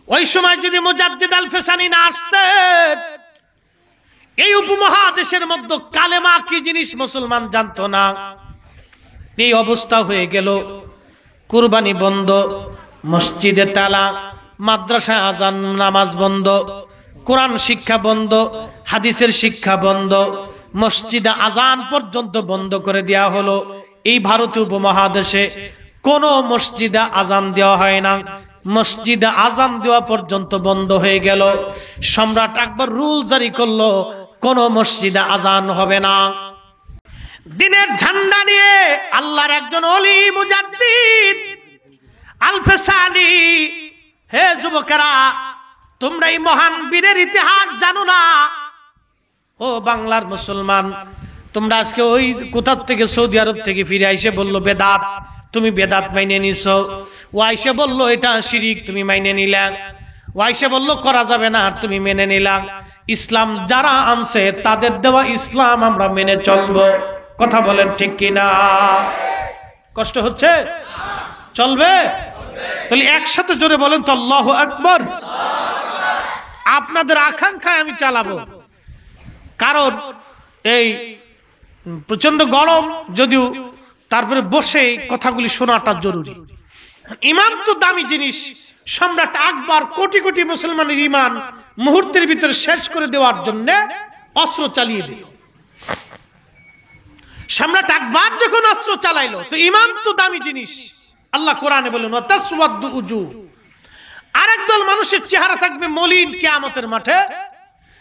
ওই সময় যদি মুজাদ্দিদ আল ফেসানি না আসতেন, এই উপমহাদেশের মধ্যে কালেমা কি জিনিস মুসলমান জানতো না। এই অবস্থা হয়ে গেল। কুরবানি বন্ধ, মসজিদে তালা, মাদ্রাসায় আজান নামাজ বন্ধ, কোরআন শিক্ষা বন্ধ, হাদিসের শিক্ষা বন্ধ, মসজিদে আজান পর্যন্ত বন্ধ করে দেওয়া হলো। এই ভারতীয় উপমহাদেশে কোন মসজিদে আজান দেওয়া হয় না। মসজিদে আজান দেওয়া পর্যন্ত বন্ধ হয়ে গেল। সম্রাট আকবর রুল জারি করলো, কোন মসজিদে আজান হবে না। দিনের ঝান্ডা নিয়ে আল্লাহর একজন ওলি মুজাদ্দিদ আল ফেসানি, হে যুবকেরা, তোমরা এই মহান বীরের ইতিহাস জানো না? ও বাংলার মুসলমান, তোমরা আজকে ওই কোথা থেকে সৌদি আরব থেকে ফিরে আইসে বললো বেদাত, তুমি বেদাত মাইনে নিছো। ও আইসে বললো এটা শিরিক, তুমি মাইনে নিলা। ও আইসে বললো করা যাবে না, আর তুমি মেনে নিলা। ইসলাম যারা আনছে তাদের দেওয়া ইসলাম আমরা মেনে চলবো। কথা বলেন ঠিক কিনা? কষ্ট হচ্ছে? চলবে? তাহলে একসাথে জোরে বলেন তো আল্লাহু আকবার। আপনাদের আকাঙ্ক্ষায় আমি চালাবো, কারণ এই প্রচন্ড গরম যদিও, তারপরে বসে কথাগুলি শোনাটা জরুরি। ইমান তো দামি জিনিস। সম্রাট আকবর কোটি কোটি মুসলমানের ইমান মুহূর্তের ভিতরে শেষ করে দেওয়ার জন্য অস্ত্র চালিয়ে দিল। সম্রাট আকবর যখন অস্ত্র চালাইলো, তো ইমান তো দামি জিনিস। আল্লাহ কোরআনে বলেন ওয়াতাসওয়াদু উজু, আরেক দল মানুষের চেহারা থাকবে মলিন কিয়ামতের মাঠে,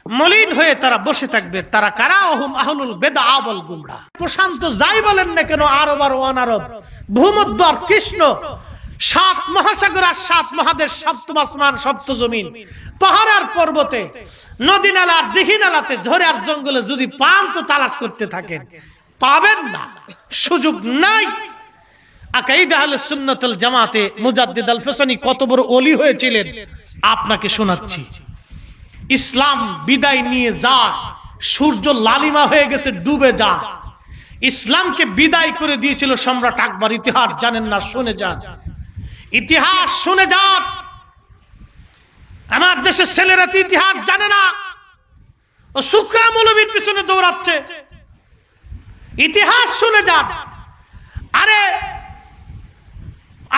মলিন হয়ে তারা বসে থাকবে। তারা কারা? ওহুম আহলুল বিদআ ওয়াল গুমরাহ। প্রশান্ত যাই বলেন না কেন, আরব আর অনারব, ভূমধ্য আর কৃষ্ণ, সাত মহাসাগর আর সাত মহাদেশ, সপ্তম আসমান, সপ্ত জমিন, পাহাড় আর পর্বতে, নদী নালা আর দিঘি নালাতে, ঝড়ে আর জঙ্গলে যদি পান তো তালাশ করতে থাকেন, পাবেন না, সুযোগ নাই। আকাইদা আহলে সুন্নাত ওয়াল জামাতে মুজাদ্দিদ আল ফেসানি কত বড় ওলি হয়েছিলেন আপনাকে শোনাচ্ছি। ইসলাম বিদায় নিয়ে যা, সূর্য লালিমা হয়ে গেছে, ডুবে যা, ইসলামকে বিদায় করে দিয়েছিল সম্রাট আকবর। ইতিহাস জানেন না? শুনে যান, ইতিহাস শুনে যান। আমার দেশের ছেলেরা তো ইতিহাস জানে না, ও শুকরা মৌলবীর পিছনে দৌড়াচ্ছে। ইতিহাস শুনে যান। আরে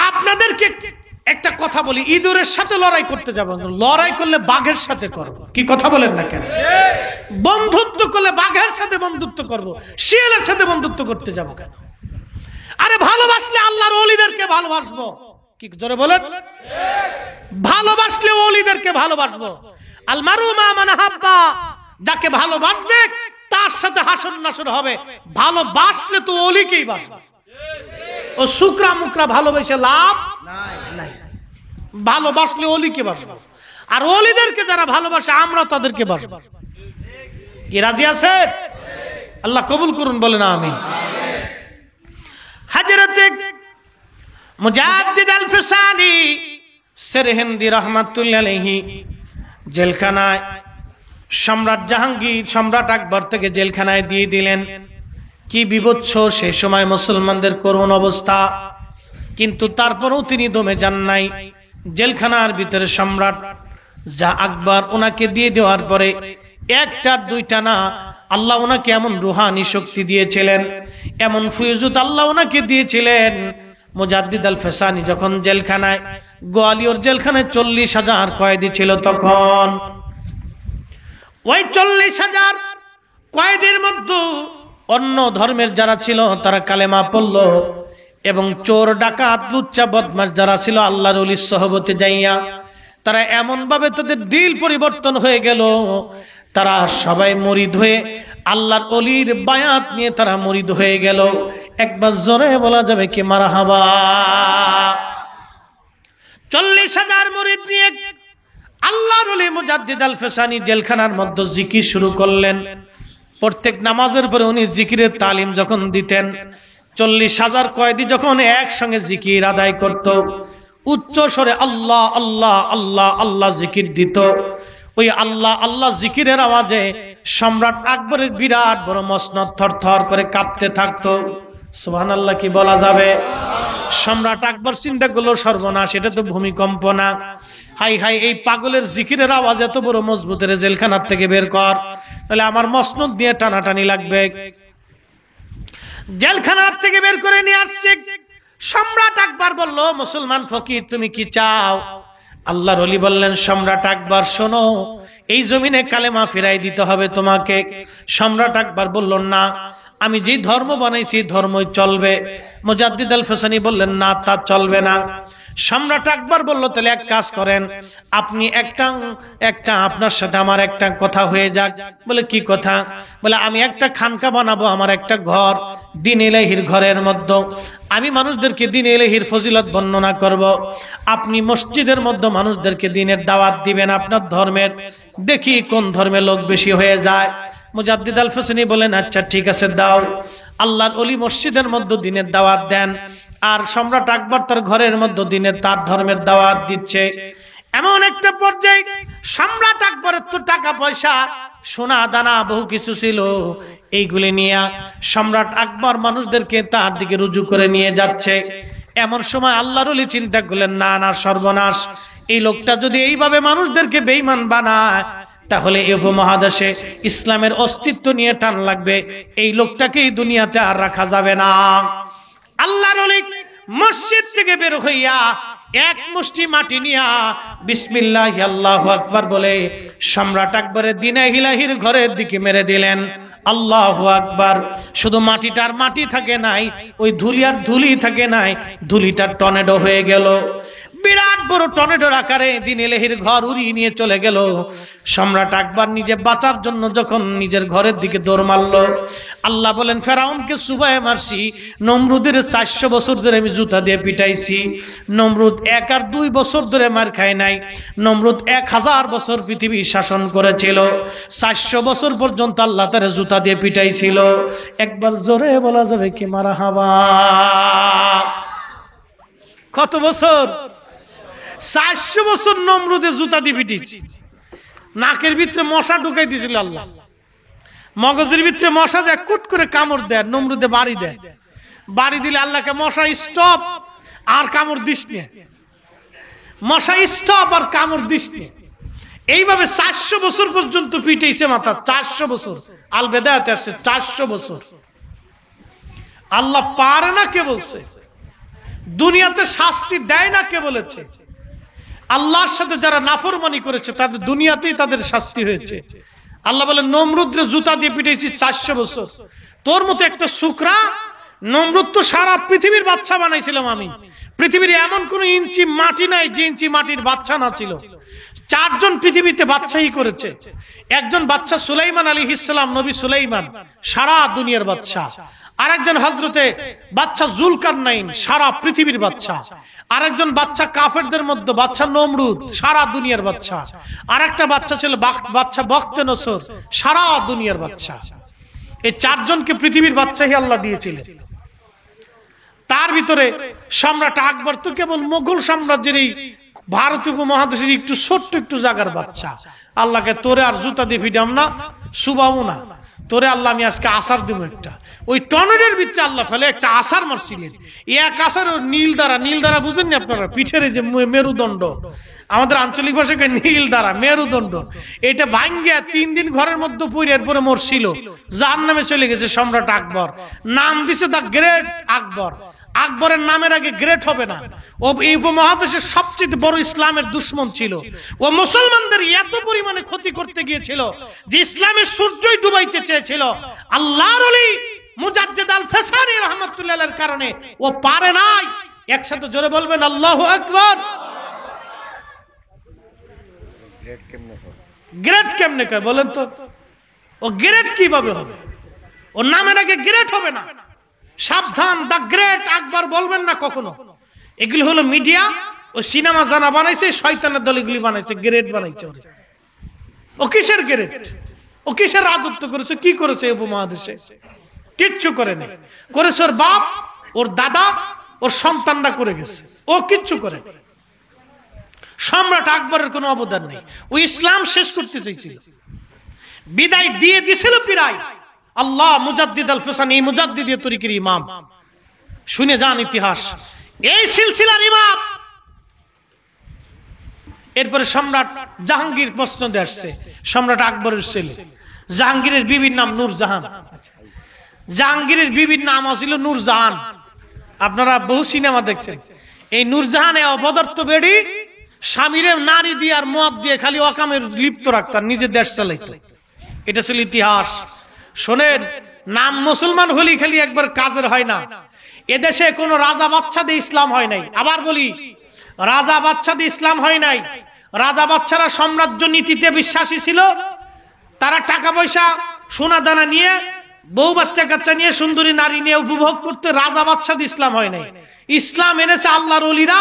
আপনাদেরকে একটা কথা বলি, ইঁদুরের সাথে লড়াই করতে যাবো, লড়াই করলে বাঘের সাথে করব। কি কথা বলেন না কেন? বন্ধুত্ব করলে বাঘের সাথে বন্ধুত্ব করব, শিয়ালের সাথে বন্ধুত্ব করতে যাব কেন? আরে ভালোবাসলে আল্লাহর ওলিদেরকে ভালোবাসবো। কি জোরে বলেন? ভালোবাসলে ওলিদেরকে ভালোবাসবো। আল মারু মা মান আহাব্বা, যাকে ভালোবাসবে তার সাথে হাসর নাসর হবে। ভালোবাসলে তো ওলিকেই বাসবে। ও শুকরা মুকরা ভালোবেসে লাভ নাই। ভালোবাসলে ওলিকে বাসবো, আর ওলিদেরকে যারা ভালোবাসে আমরা তাদেরকে বাসবো। কি রাজি আছেন? আল্লাহ কবুল করুন, বলেন আমিন। হযরত মুজাদ্দিদ আল ফেসানি সেরহিন্দি রাহমাতুল্লাহ আলাইহি জেলখানায় সম্রাট জাহাঙ্গীর, সম্রাট আকবর থেকে জেলখানায় দিয়ে দিলেন। কি বিভৎস সে সময় মুসলমানদের করুণ অবস্থা, কিন্তু তারপরেও তিনি দমে যান নাই। জেলখানার ভিতরে সম্রাট আকবর ওনাকে দিয়ে দেওয়ার পরে একটা দুইটা না, আল্লাহ ওনাকে এমন রুহানি শক্তি দিয়েছিলেন, এমন ফয়জুত আল্লাহ ওনাকে দিয়েছিলেন। মুজাদ্দিদ আল ফেসানি যখন জেলখানায়, গোয়ালিয়র জেলখানায় 40,000 কয়েদি ছিল তখন। ওই 40,000 কয়েদির মধ্যে অন্য ধর্মের যারা ছিল তারা কালেমা পড়ল, এবং চোর ডাকাত লুচ্চা বদমাশ যারা ছিল আল্লাহর ওলির সহবতে যাইয়া তারা এমন ভাবে তাদের দিল পরিবর্তন হয়ে গেল, তারা সবাই মুরিদ হয়ে আল্লাহর ওলির বায়াত নিয়ে তারা মুরিদ হয়ে গেল। একবার জোরে বলা যাবে কি মারহাবা? 40,000 মুরিদ নিয়ে আল্লাহর ওলি মুজাদ্দিদ আল ফেসানি জেলখানার মধ্যে জিকির শুরু করলেন। প্রত্যেক নামাজের পরে উনি জিকিরের তালিম যখন দিতেন, 40,000 কয়েদি যখন একসঙ্গে জিকির আদায় করত, উচ্চ স্বরে আল্লাহ আল্লাহ আল্লাহ আল্লাহ জিকির দিত, ওই আল্লাহ আল্লাহ জিকিরের আওয়াজে সম্রাট আকবরের বিরাট বড় মসনদ থরথর করে কাঁপতে থাকতো। সুবহানাল্লাহ কি বলা যাবে? সম্রাট আকবর চিন্তা করলো সর্বনাশ, এটা তো ভূমিকম্প না, হাই হাই, এই পাগলের জিকিরের আওয়াজ এত বড় মজবুতের, জেলখানার থেকে বের কর, তাহলে আমার মসনদ দিয়ে টানাটানি লাগবে। জেলখানার থেকে বের করে নিয়ে আসছে। সম্রাট আকবর বলল, মুসলমান ফকির তুমি কি চাও? আল্লাহর ওলি বললেন, সম্রাট আকবর শোনো, এই জমিনে কালেমা ফিরাই দিতে হবে তোমাকে। সম্রাট আকবর বলল, না, আমি যে ধর্ম বানাইছি ধর্মই চলবে। মুজাদ্দিদ আল ফেসানি বললেন, না, তা চলবে না। সম্রাট আকবর বলল, তাহলে এক কাজ করেন, আপনি একটা আপনার সাথে আমার একটা কথা হয়ে যাক। বলে, কি কথা? বলে, আমি একটা খানকা বানাবো, আমার একটা ঘর, দ্বীন ইলাহির ঘরের মধ্যে আমি মানুষদেরকে দ্বীন ইলাহির ফজিলত বর্ণনা করব। আপনি মসজিদের মধ্যে মানুষদেরকে দ্বীনের দাওয়াত দিবেন, আপনার ধর্মের, দেখি কোন ধর্মে লোক বেশি হয়ে যায়। মুজাদ্দিদ আল ফেসানি বলেন, আচ্ছা ঠিক আছে, দাও। আল্লাহর ওলি মসজিদের মধ্যে দ্বীনের দাওয়াত দেন, আর সম্রাট আকবর তার ঘরের মধ্যে দ্বীনের তার ধর্মের দাওয়াত দিচ্ছে। এমন একটা পর্যায়ে সম্রাট আকবরের তো টাকা পয়সা, সোনা দানা বহু কিছু ছিল, এইগুলি নিয়ে সম্রাট আকবর মানুষদেরকে তার দিকে রুজু করে নিয়ে যাচ্ছে। এমন সময় আল্লাহর ওলি চিন্তা করলেন, না না, সর্বনাশ, এই লোকটা যদি এইভাবে মানুষদেরকে বেঈমান বানায়, তাহলে এই উপমহাদেশে ইসলামের অস্তিত্ব নিয়ে টান লাগবে, এই লোকটাকে এই দুনিয়াতে আর রাখা যাবে না। আল্লাহর ওলি মসজিদ থেকে বের হইয়া এক মুষ্টি মাটি নিয়া বিসমিল্লাহ আল্লাহু আকবার বলে সম্রাট আকবরের দ্বীনে ইলাহির ঘরের দিকে মেরে দিলেন। আল্লাহু আকবার। শুধু মাটিটার মাটি থাকে নাই, ওই ধুলি আর ধুলি থাকে নাই, ধুলিটা টর্নেডো হয়ে গেল। বিরাট বড় টর্নেডোর আকারে দ্বীন ইলাহির ঘর উড়িয়ে নিয়ে চলে গেল। সম্রাট আকবর নিজে বাঁচার জন্য যখন নিজের ঘরের দিকে দৌড় মারল, আল্লাহ বলেন, ফেরাউনকে সুবায়ে মারছি, নমরুদের 400 বছর ধরে আমি জুতা দিয়ে পিটাইছি। নমরুদ 1 আর 2 বছর ধরে মার খায় নাই, নমরুদ 1000 বছর পৃথিবী শাসন করেছিল। 400 বছর পর্যন্ত আল্লাহ তার জুতা দিয়ে পিটাইছিল। একবার জোরে বলা যাবে কি মারহাবা? কত বছর? 400 বছর নমরুদের জুতা দিয়ে পিটিয়েছি। নাকের ভিতরে মশা ঢুকাই দিয়েছিল আল্লাহ, মগজের ভিতরে মশা যায়, কুট করে কামড় দেয়, নমরুদে বাড়ি দেয়। বাড়ি দিলে আল্লাহকে, মশা স্টপ, আর কামড় দিস নে, মশা স্টপ, আর কামড় দিস নে। এইভাবে 400 বছর পর্যন্ত পিটাইছে মাথা। 400 বছর আল বেদায়াতে আসছে, 400 বছর। আল্লাহ পারে না কে বলছে? দুনিয়াতে শাস্তি দেয় না কে বলেছে? আল্লাহর সাথে যারা নাফরমানি করেছে তাদের দুনিয়াতেই তাদের শাস্তি হয়েছে। আল্লাহ বলে, নমরুদরে জুতা দিয়ে পিটাইছি 400 বছর। তোর মতো একটা শুকরা, নমরুদ তো সারা পৃথিবীর বাচ্চা বানাইছিলাম আমি। পৃথিবীর এমন কোন ইঞ্চি মাটি নাই যে ইঞ্চি মাটির বাচ্চা না ছিল। 4 জন পৃথিবীতে বাচ্চাই করেছে। একজন বাচ্চা সুলাইমান আলাইহিস সালাম, নবী সুলাইমান, সারা দুনিয়ার বাচ্চা। আরেকজন হযরতে বাচ্চা যুলকারনাইন, সারা পৃথিবীর বাচ্চা। আরেকজন বাচ্চা কাফেরদের মধ্যে বাচ্চা নমরুদ, সারা দুনিয়ার বাচ্চা। আরেকটা বাচ্চা ছিল বাচ্চা বখতে নসর, সারা দুনিয়ার বাচ্চা। এই 4 জনকে পৃথিবীর বাচ্চাই আল্লাহ দিয়েছিলেন। তার ভিতরে সম্রাট আকবর তো কেবল মোগল সাম্রাজ্যের এই ভারতীয় উপমহাদেশের একটু ছোট্ট একটু জায়গার বাচ্চা। আল্লাহকে, তোরে আর জুতা দিয়ে ফিটাম না, শুবাবো না, তোরে আল্লাহ আমি আজকে আসার দিব একটা। ওই টর্নেডোর ভিতরে আল্লাহ ফেলে একটা আসার মারছিলেন। এক আসার নীল দ্বারা বুঝেন না আপনারা? পিঠের যে মেরুদণ্ড, আমাদের আঞ্চলিক ভাষায় নীল দ্বারা মেরুদণ্ড, এটা ভাঙ্গিয়া 3 দিন ঘরের মধ্যে পড়িয়ার পরে মরছিল। যার নামে চলে গেছে সম্রাট আকবর। নাম দিছে দা গ্রেট আকবর। আকবরের নামের আগে গ্রেট হবে না। ও এই উপমহাদেশের সবচেয়ে বড় ইসলামের দুশ্মন ছিল। ও মুসলমানদের এত পরিমাণে ক্ষতি করতে গিয়েছিল যে ইসলামের সূর্যই ডুবাইতে চেয়েছিল। আল্লাহর ওলি মুজাদ্দিদ আল ফেসানি রাহমাতুল্লাহির কারণে ও পারে নাই। একসাথে জোরে বলবেন আল্লাহু আকবার। গ্রেট কেমনে কয় বলেন তো? ও গ্রেট কিভাবে হবে? ওর নামের আগে গ্রেট হবে না। সাবধান, দা গ্রেট আকবর বলবেন না কখনো। এগুলি হলো মিডিয়া। ও সিনেমা জানা বানাইছে, শয়তানের দল এগুলি বানাইছে, গ্রেট বানাইছে। ও কিসের গ্রেট? ও কিসের রাজত্ব করেছে? কি করেছে উপমহাদেশে? কিচ্ছু করে নাই। করেছে ওর বাপ, ওর দাদা, ওর সন্তানরা করে গেছে। ও কিচ্ছু করে নাই। সম্রাট আকবরের কোনো অবদান নেই। ও ইসলাম শেষ করতে চেয়েছিল, বিদায় দিয়ে দিয়েছিল পিরাই। আল্লাহ মুজাদ্দিদ আল ফেসানি, মুজাদ্দিদে তরিকের ইমাম, শুনে যান ইতিহাস। এই সিলসিলার ইমাম, এরপরে সম্রাট জাহাঙ্গীর প্রশ্ন দিয়ে আসছে, সম্রাট আকবরের ছেলে। জাহাঙ্গীরের বিবির নাম নূরজাহান। জাহাঙ্গীরের বিবির নাম ছিল নূরজাহান। আপনারা বহু সিনেমা দেখছেন। এই নূরজাহানে অপদার্থ বেড়ি স্বামীরে নারী দিয়ে আর মদ দিয়ে খালি অকামের লিপ্ত রাখতাম, নিজে দেশ চালাইতো। এটা ছিল ইতিহাস। শোনেন, নাম মুসলমান হলি খালি একবার কাজের হয় না। এদেশে কোনো রাজা বাচ্চা দিয়ে ইসলাম হয় নাই। আবার বলি, রাজা বাচ্চা দিয়ে ইসলাম হয় নাই। রাজা বাচ্চারা সাম্রাজ্য নীতিতে বিশ্বাসী ছিল। তারা টাকা পয়সা সোনা দানা নিয়ে, বউ বাচ্চা কাচ্চা নিয়ে, সুন্দরী নারী নিয়ে উপভোগ করতে। রাজা বাচ্চা দিয়ে ইসলাম হয় নাই। ইসলাম এনেছে আল্লাহর ওলিরা,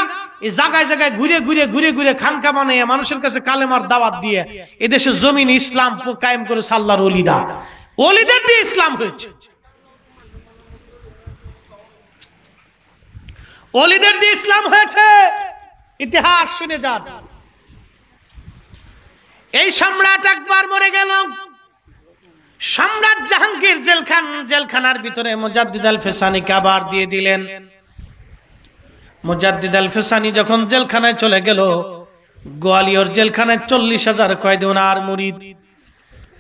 এই জায়গায় জায়গায় ঘুরে ঘুরে ঘুরে ঘুরে খানকা বানিয়ে মানুষের কাছে কালেমার দাওয়াত দিয়ে এদেশে জমিন ইসলাম কায়েম করেছে আল্লাহর ওলিরা। ওলিদের দিয়ে ইসলাম হয়েছে, ওলিদের দিয়ে ইসলাম হয়েছে। ইতিহাস শুনে যান। এই সম্রাট আকবর মরে গেল। সম্রাট জাহাঙ্গীর জেলখানার ভিতরে মুজাদ্দিদ আল ফেসানিকে আবার দিয়ে দিলেন। মুজাদ্দিদ আল ফেসানি যখন জেলখানায় চলে গেল, গোয়ালিয়র জেলখানায় 40,000 কয়েদি ওনার মুরিদ।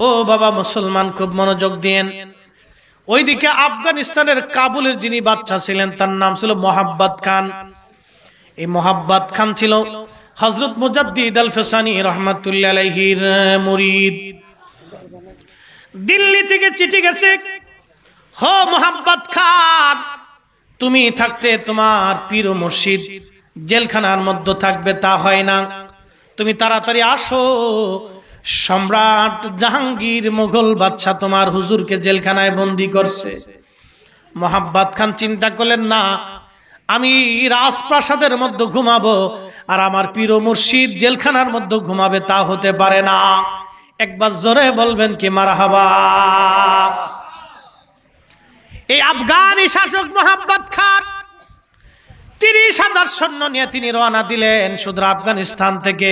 ও বাবা মুসলমান, খুব মনোযোগ দিয়েন। ওইদিকে আফগানিস্তানের কাবুলের যিনি বাদশা ছিলেন, তার নাম ছিল মোহাব্বত খান। এই মোহাব্বত খান ছিল হযরত মুজাদ্দিদ আল ফেসানি রাহমাতুল্লাহি আলাইহির মুরিদ। দিল্লি থেকে চিঠি গেছে, হো মোহাব্বত খান, তুমি থাকতে তোমার পীর ও মুর্শিদ জেলখানার মধ্যে থাকবে তা হয় না, তুমি তাড়াতাড়ি আসো। সম্রাট জাহাঙ্গীর মুঘল বাদশা তোমার হুজুরকে জেলখানায় বন্দী করছে। মোহাব্বত খান চিন্তা করলেন, না, আমি রাজপ্রাসাদের মধ্যে ঘুমাবো আর আমার পীর ও মুর্শিদ জেলখানার মধ্যে ঘুমাবে, তা হতে পারে না। একবার জোরে বলবেন কি মারহাবা। এই আফগানি শাসক মোহাব্বত খান 30,000 সৈন্য নিয়ে তিনি রওনা দিলেন সুদূর আফগানিস্তান থেকে।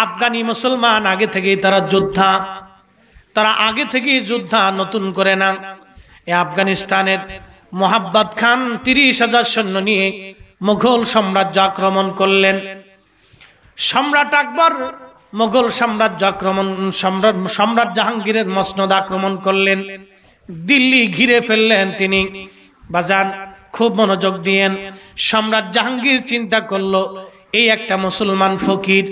আফগানি মুসলমান আগে থেকেই তারা যোদ্ধা, তারা আগে থেকেই যোদ্ধা, নতুন করে না। এই আফগানিস্তানের মোহাব্বত খান 30,000 সৈন্য নিয়ে মুঘল সাম্রাজ্য আক্রমণ করলেন। সম্রাট আকবর মুঘল সাম্রাজ্য আক্রমণ, সম্রাট জাহাঙ্গীরের মসনদ আক্রমণ করলেন, দিল্লি ঘিরে ফেললেন তিনি। বাজান খুব মনোযোগ দিয়েন। সম্রাট জাহাঙ্গীর চিন্তা করলো, এই একটা মুসলমান ফকির,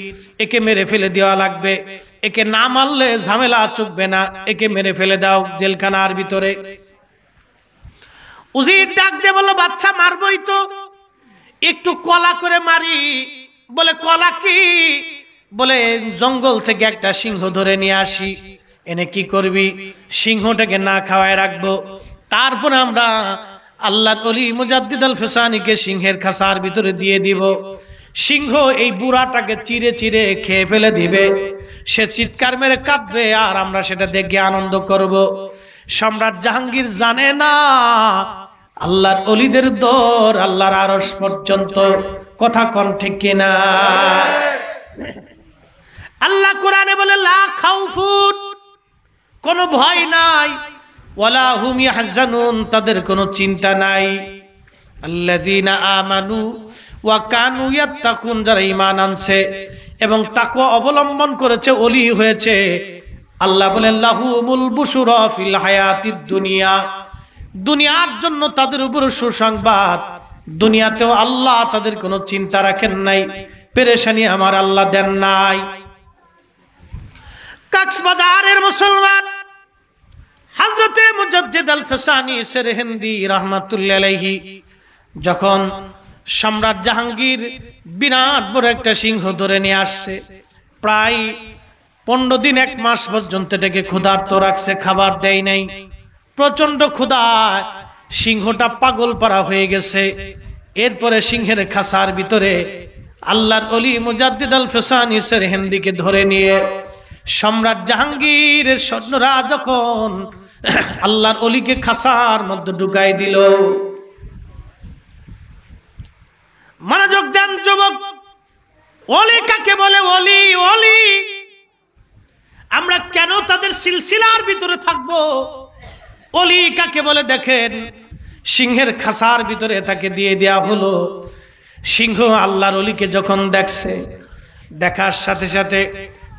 একে মেরে ফেলে দেওয়া লাগবে, একে না মারলে ঝামেলা চুকবে না, একে মেরে ফেলে দাও জেলখানার ভিতরে। উজির ডাক দিয়ে বলল, বাচ্চা মারবই তো, একটু কলা করে মারি। বলে কলা কি? বলে জঙ্গল থেকে একটা সিংহ ধরে নিয়ে আসি। এনে কি করবি? সিংহটাকে না খাওয়ায় রাখবো, তারপরে আমরা আল্লাহর ওলি মুজাদ্দিদ আল ফেসানিকে সিংহের খাসার ভিতরে দিয়ে দিব। সিংহ এই বুড়াটাকে চিরে চিরে খেয়ে ফেলে দিবে, সে চিৎকার মেরে কাঁদবে, আর আমরা সেটা দেখে আনন্দ করব। সম্রাট জাহাঙ্গীর জানে না আল্লাহর ওলিদের দর আল্লাহর আরশ পর্যন্ত। কথা কোন ঠিক কিনা? আল্লাহ কোরআনে বলে, লা খাউফুন, কোনো ভয় নাই, ওয়ালা হুম ইয়াহজানুন, তাদের কোনো চিন্তা নাই। আল্লাযীনা আমানু ওয়া কানু ইয়াত্তাকুন, যারা ঈমান আনছে এবং তাকওয়া অবলম্বন করেছে, ওলি হয়েছে। আল্লাহ বলেন, লাহুমুল বুশুরা ফিল হায়াতিদ দুনিয়া, দুনিয়ার জন্য তাদের উপর সুসংবাদ। দুনিয়াতেও আল্লাহ তাদের কোনো চিন্তা রাখেন নাই, পেরেশানি আমার আল্লাহ দেন নাই। কক্সবাজারের মুসলমান হযরতে মুজাদ্দিদ আল ফেসানি সেরহিন্দি রাহমাতুল্লাহি আলাইহি যখন সম্রাট জাহাঙ্গীর বিরাট বড় একটা সিংহ ধরে নিয়ে আসছে, প্রায় 15 দিন 1 মাস পর্যন্ত এটাকে ক্ষুধার্ত রাখছে, খাবার দেয় নাই। প্রচন্ড ক্ষুধায় সিংহটা পাগল পারা হয়ে গেছে। এরপরে সিংহের খাসার ভিতরে আল্লাহর ওলি মুজাদ্দিদ আল ফেসানি সেরহিন্দিকে ধরে নিয়ে সম্রাট জাহাঙ্গীরের সৈন্যরা যখন আল্লাহর ওলিকে খাসার মধ্যে ঢুকাই দিল। মনোযোগ দেন যুবক, ওলি কাকে বলে? ওলি, ওলি আমরা কেন তাদের সিলসিলার ভিতরে থাকবো? ওলি কাকে বলে দেখেন, সিংহের খাসার ভিতরে তাকে দিয়ে দেয়া হলো। সিংহ আল্লাহর ওলিকে যখন দেখছে, দেখার সাথে সাথে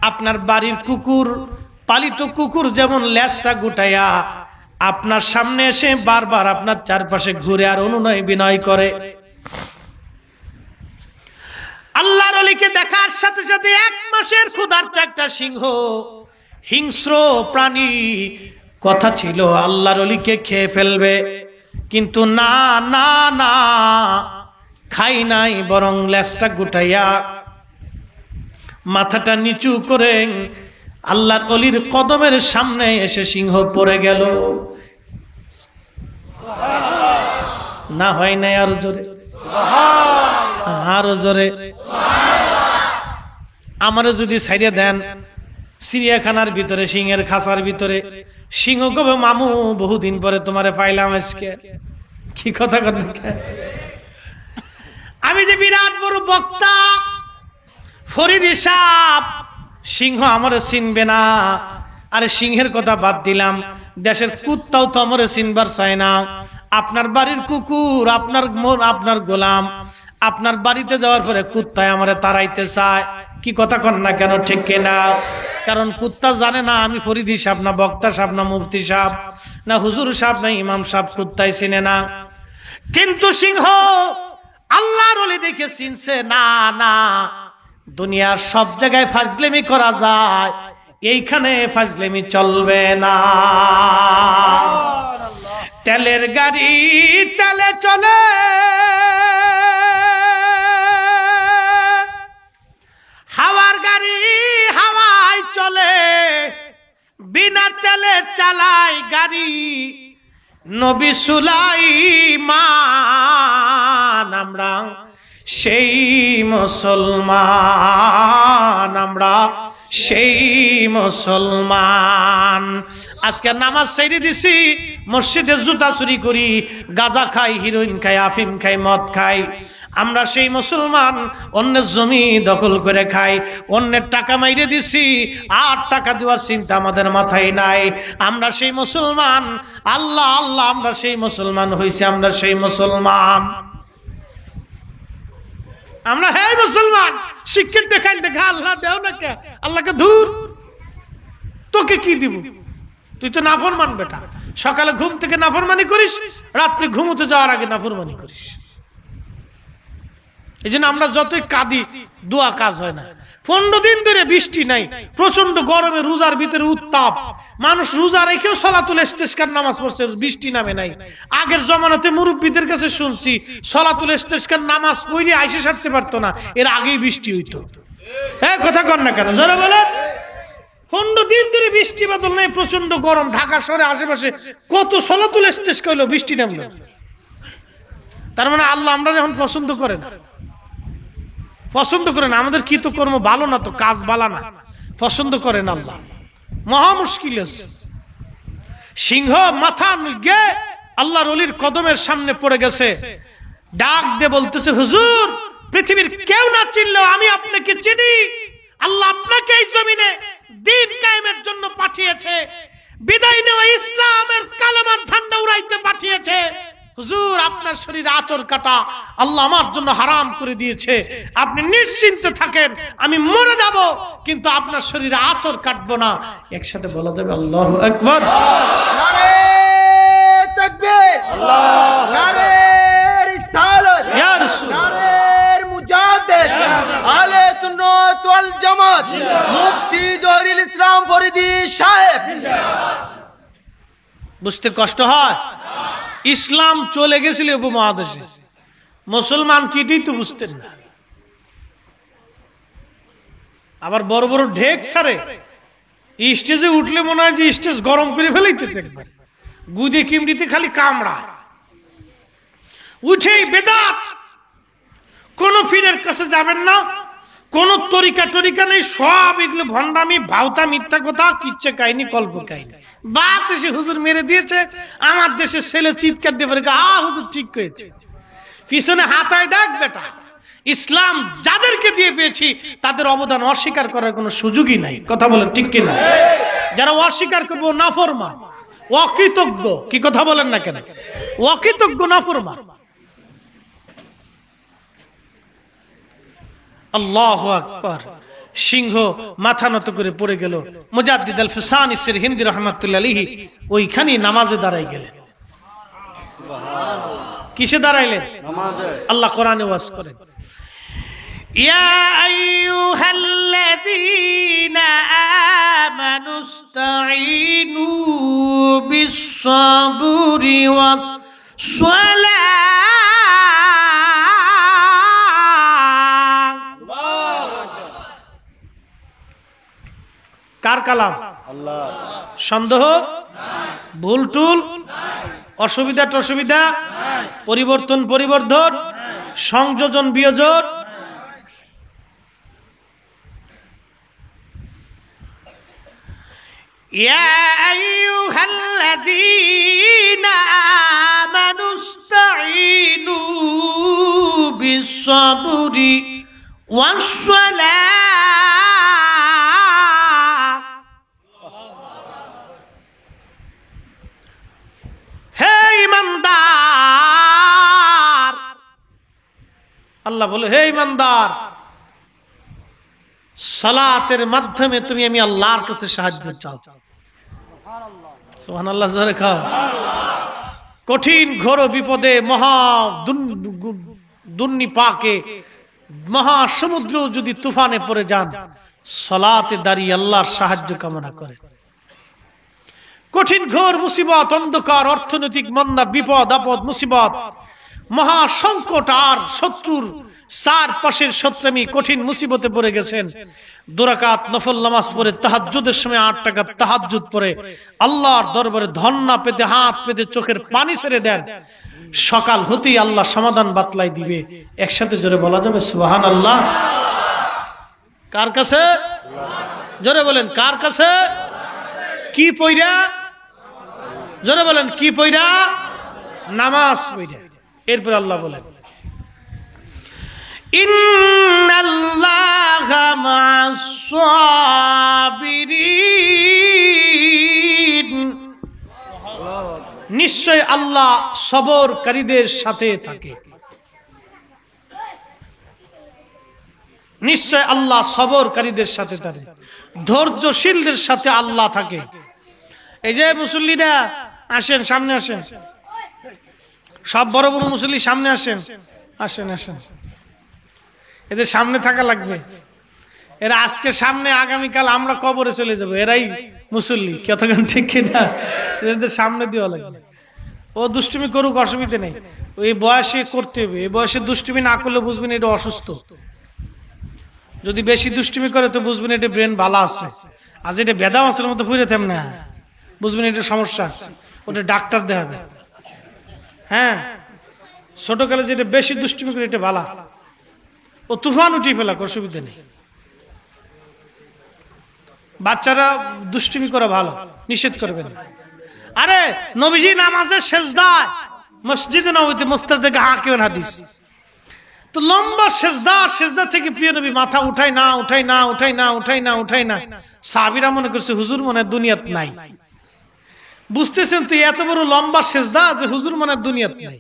আপনার বাড়ির কুকুর, পালিত কুকুর যেমন লেজটা গুটাইয়া আপনার সামনে এসে বারবার আপনার চারপাশে ঘুরে আর অনুনয় বিনয় করে, আল্লাহর ওলিকে দেখার সাথে সাথে 1 মাসের ক্ষুধার্ত একটা সিংহ, হিংস্র প্রাণী, কথা ছিল আল্লাহর ওলিকে খেয়ে ফেলবে, কিন্তু না না না, খাই নাই, বরং লেজটা গুটাইয়া মাথাটা নিচু করে আল্লাহর ওলির কদমের সামনে এসে সিংহ পড়ে গেল। না হয় নাই আরো জোরে, আরো জোরে। আমারে যদি ছাইড়ে দেন চিড়িয়াখানার ভিতরে, সিংহের খাঁচার ভিতরে, সিংহ কবে মামু বহুদিন পরে তোমারে পাইলাম আজকে, কি কথা করেন? আমি যে বিরাট বড় বক্তা ফরিদি সাহেব, সিংহ আমারে চিনবে না। আরে সিংহের কথা বাদ দিলাম, দেশের কুত্তাও তো আমারে চিনবার চায় না। আপনার বাড়ির কুকুর, আপনার গোলাম, আপনার বাড়িতে যাওয়ার পরে কুত্তায় আমারে তাড়াইতে চায়, কি কথা কন না কেন, ঠিক কিনা? কারণ কুত্তা জানে না আমি ফরিদি সাহেব না বক্তা সাহেব না মুফতি সাহেব না হুজুর সাহেব না ইমাম সাহেব, কুত্তাই চিনে না। কিন্তু সিংহ আল্লাহর ওলি দেখে চিনছে, না না, দুনিয়ার সব জায়গায় ফাজলেমি করা যায়, এইখানে ফাজলেমি চলবে না। তেলের গাড়ি তেলে চলে, হাওয়ার গাড়ি হাওয়ায় চলে, বিনা তেলে চালায় গাড়ি নবী সুলাইমান। আমরা সেই মুসলমান, আমরা সেই মুসলমান। আজকে নামাজ ছেড়ে দিছি, মসজিদে জুতা চুরি করি, গাঁজা খাই, হিরোইন খাই, আফিম খাই, মদ খাই। আমরা সেই মুসলমান, অন্যের জমি দখল করে খাই, অন্যের টাকা মাইরে দিছি, আর টাকা দেওয়ার চিন্তা আমাদের মাথায় নাই। আমরা সেই মুসলমান, আল্লাহ আল্লাহ, আমরা সেই মুসলমান হইছি, আমরা সেই মুসলমান, আমরা হ্যাঁ মুসলমান। শিক্ষিত দেখাই দেখা, আল্লাহ দেও না কে, আল্লাহকে ধুর, তোকে কি দিব? তুই তো নাফরমান বেটা, সকালে ঘুম থেকে নাফরমানি করিস, রাত্রে ঘুমোতে যাওয়ার আগে নাফরমানি করিস। এই জন্য আমরা যতই কাঁদি, দোয়া কাজ হয় না। 15 দিন ধরে বৃষ্টি নাই, প্রচন্ড গরমে, রোজার ভিতরে উত্তাপ, মানুষ রোজা রেখেও সলাতুল ইস্তেসকার নামাজ পড়ছে, বৃষ্টি নামে নাই। আগের জমানাতে মুরব্বীদের কাছে শুনছি সলাতুল ইস্তেসকার নামাজ পড়ে আইসে সারতে পারতো না, এর আগেই বৃষ্টি হইতো। হ্যাঁ, কথা কন না কেন, জোরে বলেন। 15 দিন ধরে বৃষ্টি বাদল নাই, প্রচন্ড গরম, ঢাকা শহরে আশেপাশে কত সলাতুল ইস্তেসকা হইলো, বৃষ্টি নামলো। তার মানে আল্লাহ আমরা এখন পছন্দ করে না, পছন্দ করেন। আমাদের কি তো কর্ম ভালো না, তো কাজ ভালো না, পছন্দ করেন আল্লাহ। মহা মুশকিল আছে। সিংহ মাথা গে আল্লাহর ওলির কদমের সামনে পড়ে গেছে, ডাক দিয়ে বলতেছে, হুজুর, পৃথিবীর কেউ না চিনলেও আমি আপনাকে চিনি। আল্লাহ আপনাকে এই জমিনে দ্বীন কায়েমের জন্য পাঠিয়েছে, বিদায় নেওয়া ইসলামের কালেমার ঝান্ডা উড়াইতে পাঠিয়েছে। হুজুর, আপনার শরীরে আঁচড় কাটা আল্লাহ আমার জন্য হারাম করে দিয়েছে, আপনি নিশ্চিন্তে থাকেন, আমি মরে যাব কিন্তু আপনার শরীরে আঁচড় কাটবো না। একসাথে বলা যাবে আল্লাহু আকবার, নারে তাকবীর, আল্লাহ, নারে রিসালাত, ইয়া রাসূল, নারে মুজাদ্দিদ, আহলে সুন্নাত ওয়াল জামাত, মুফতি জহিরুল ইসলাম ফরিদি সাহেব। বুঝতে কষ্ট হয়? ইসলাম চলে গেছিল উপমহাদেশে, মুসলমান কিটি তো বুঝতেন না। আবার বড় বড় ঢেক ছাড়ে, স্টেজে উঠলে মনে হয় যে স্টেজ গরম করে ফেলাইতেছে, একবার গুদে কিমড়িতে খালি কামড়া উঠেই বেদাত। কোন পীরের কাছে যাবেন না, কোন তরিকা নেই, সব এগুলো ভণ্ডামি, ভাওতা, মিথ্যা কথা, কিচ্ছা কাহিনী, কল্প কাহিনী। বাস এসে হুজুর মেরে দিয়েছে, আমার দেশের ছেলে চিৎকার দিয়ে বলে, হুজুর ঠিক হয়েছে, পিছনে হাতায় দেখ বেটা। ইসলাম যাদেরকে দিয়ে পেয়েছি তাদের অবদান অস্বীকার করার কোনো সুযোগই নাই, কথা বলেন ঠিক কিনা? যারা অস্বীকার করবো নাফরমান, অকৃতজ্ঞ, কি কথা বলেন না কেন? অকৃতজ্ঞ, নাফরমান। আল্লাহু আকবার। সিংহ মাথা নত করে পড়ে গেল। মুজাদ্দিদ আল ফিসানি সিরহিন্দি রাহমাতুল্লাহ আলাইহি ওইখানেই নামাজে দাঁড়াই গেলেন। কিসে দাঁড়াইলেন? নামাজে। আল্লাহ কোরআনে ওয়াজ করেন, ইয়া আইয়ুহাল্লাযীনা আমানুস্তাঈনু বিস-সাবরি ওয়াস-সালাহ। কার কালাম? আল্লাহ। সন্দেহ, ভুল টুল, অসুবিধা টসুবিধা, পরিবর্তন পরিবর্ধন, সংযোজন বিয়োজন, ইয়া আইয়ুহাল্লাযীনা আমানুস্তাঈনু বিস-সাবরি ওয়াস-সালাহ। হে ঈমানদার, আল্লাহ বলে হে ঈমানদার, সালাতের মাধ্যমে তুমি আমি আল্লাহর কাছে সাহায্য চাও। সুবহানাল্লাহ, জোরে খাও। কঠিন ঘোর বিপদে, মহা দুর্নিপাকে, মহা সমুদ্র যদি তুফানে পড়ে যান, সালাতে দাঁড়িয়ে আল্লাহর সাহায্য কামনা করে। কঠিন ঘোর মুসিবত, অন্ধকার, অর্থনৈতিক মন্দা, বিপদ আপদ, মুসিবত, মহা সংকট আর শত্রুর চার পাশের শত্রুমি, কঠিন মুসিবতে পড়ে গেছেন, 2 রাকাত নফল নামাজ পড়ে তাহাজ্জুদের সময় 8 রাকাত তাহাজ্জুদ পড়ে আল্লাহর দরবারে ধন্না পেতে, হাত পেতে, চোখের পানি ছেড়ে দেন, সকাল হতেই আল্লাহ সমাধান বাতলাই দিবে। একসাথে জোরে বলা যাবে সুবহানাল্লাহ। কার কাছে? জোরে বলেন, কার কাছে? কি পইরা? জোরে বলেন, কি পইরা? নামাজ পইরা। এরপর আল্লাহ বলেন, ইন্নাল্লাহা মা'আস সাবিরিন, নিশ্চয় আল্লাহ সবরকারীদের সাথে থাকে। নিশ্চয় আল্লাহ সবরকারীদের সাথে থাকে, ধৈর্যশীলদের সাথে আল্লাহ থাকে। এই যে মুসল্লিরা আসেন, সামনে আসেন, সব বড় বড় মুসল্লি সামনে আসেন, আসেন আসেন, এদের সামনে থাকা লাগবে। এরা আজকে সামনে, আগামীকাল আমরা কবরে চলে যাব, এরাই মুসল্লি। কতক্ষণ ঠিক কিনা? এদের সামনে দেওয়া লাগবে। ও দুষ্টুমি করুক, অসুবিধা নেই, ওই বয়সে করতে হবে। এই বয়সে দুষ্টুমি না করলে বুঝবেন এটা অসুস্থ। যদি বেশি দুষ্টুমি করে তো বুঝবেন এটা ব্রেন ভালো আছে, আর যেটা বেদা মাছের মতো ফুরে থাম না, বুঝবেন এটা সমস্যা আছে, ওটা ডাক্তার দেখাবে। হ্যাঁ, ছোটকালে যেটা বেশি দুষ্টুমি করে এটা ভালো, ও তুফান উঠিয়ে ফেলা, অসুবিধা নেই। বাচ্চারা দুষ্টুমি করা ভালো, নিষেধ করবেন। আরে নবীজি নামাজের সেজদায় মসজিদে নববীতে মুস্তাদে হাকিম হাদিস, তো লম্বা সেজদা, সেজদা থেকে প্রিয় নবী মাথা উঠাই না, উঠাই না, উঠাই না, উঠাই না, উঠাই না। সাহাবীরা মনে করছে হুজুর মনে দুনিয়াত নাই। বুঝতেছেন তো এত বড় লম্বা সেজদা যে হুজুর মনে দুনিয়াত নাই।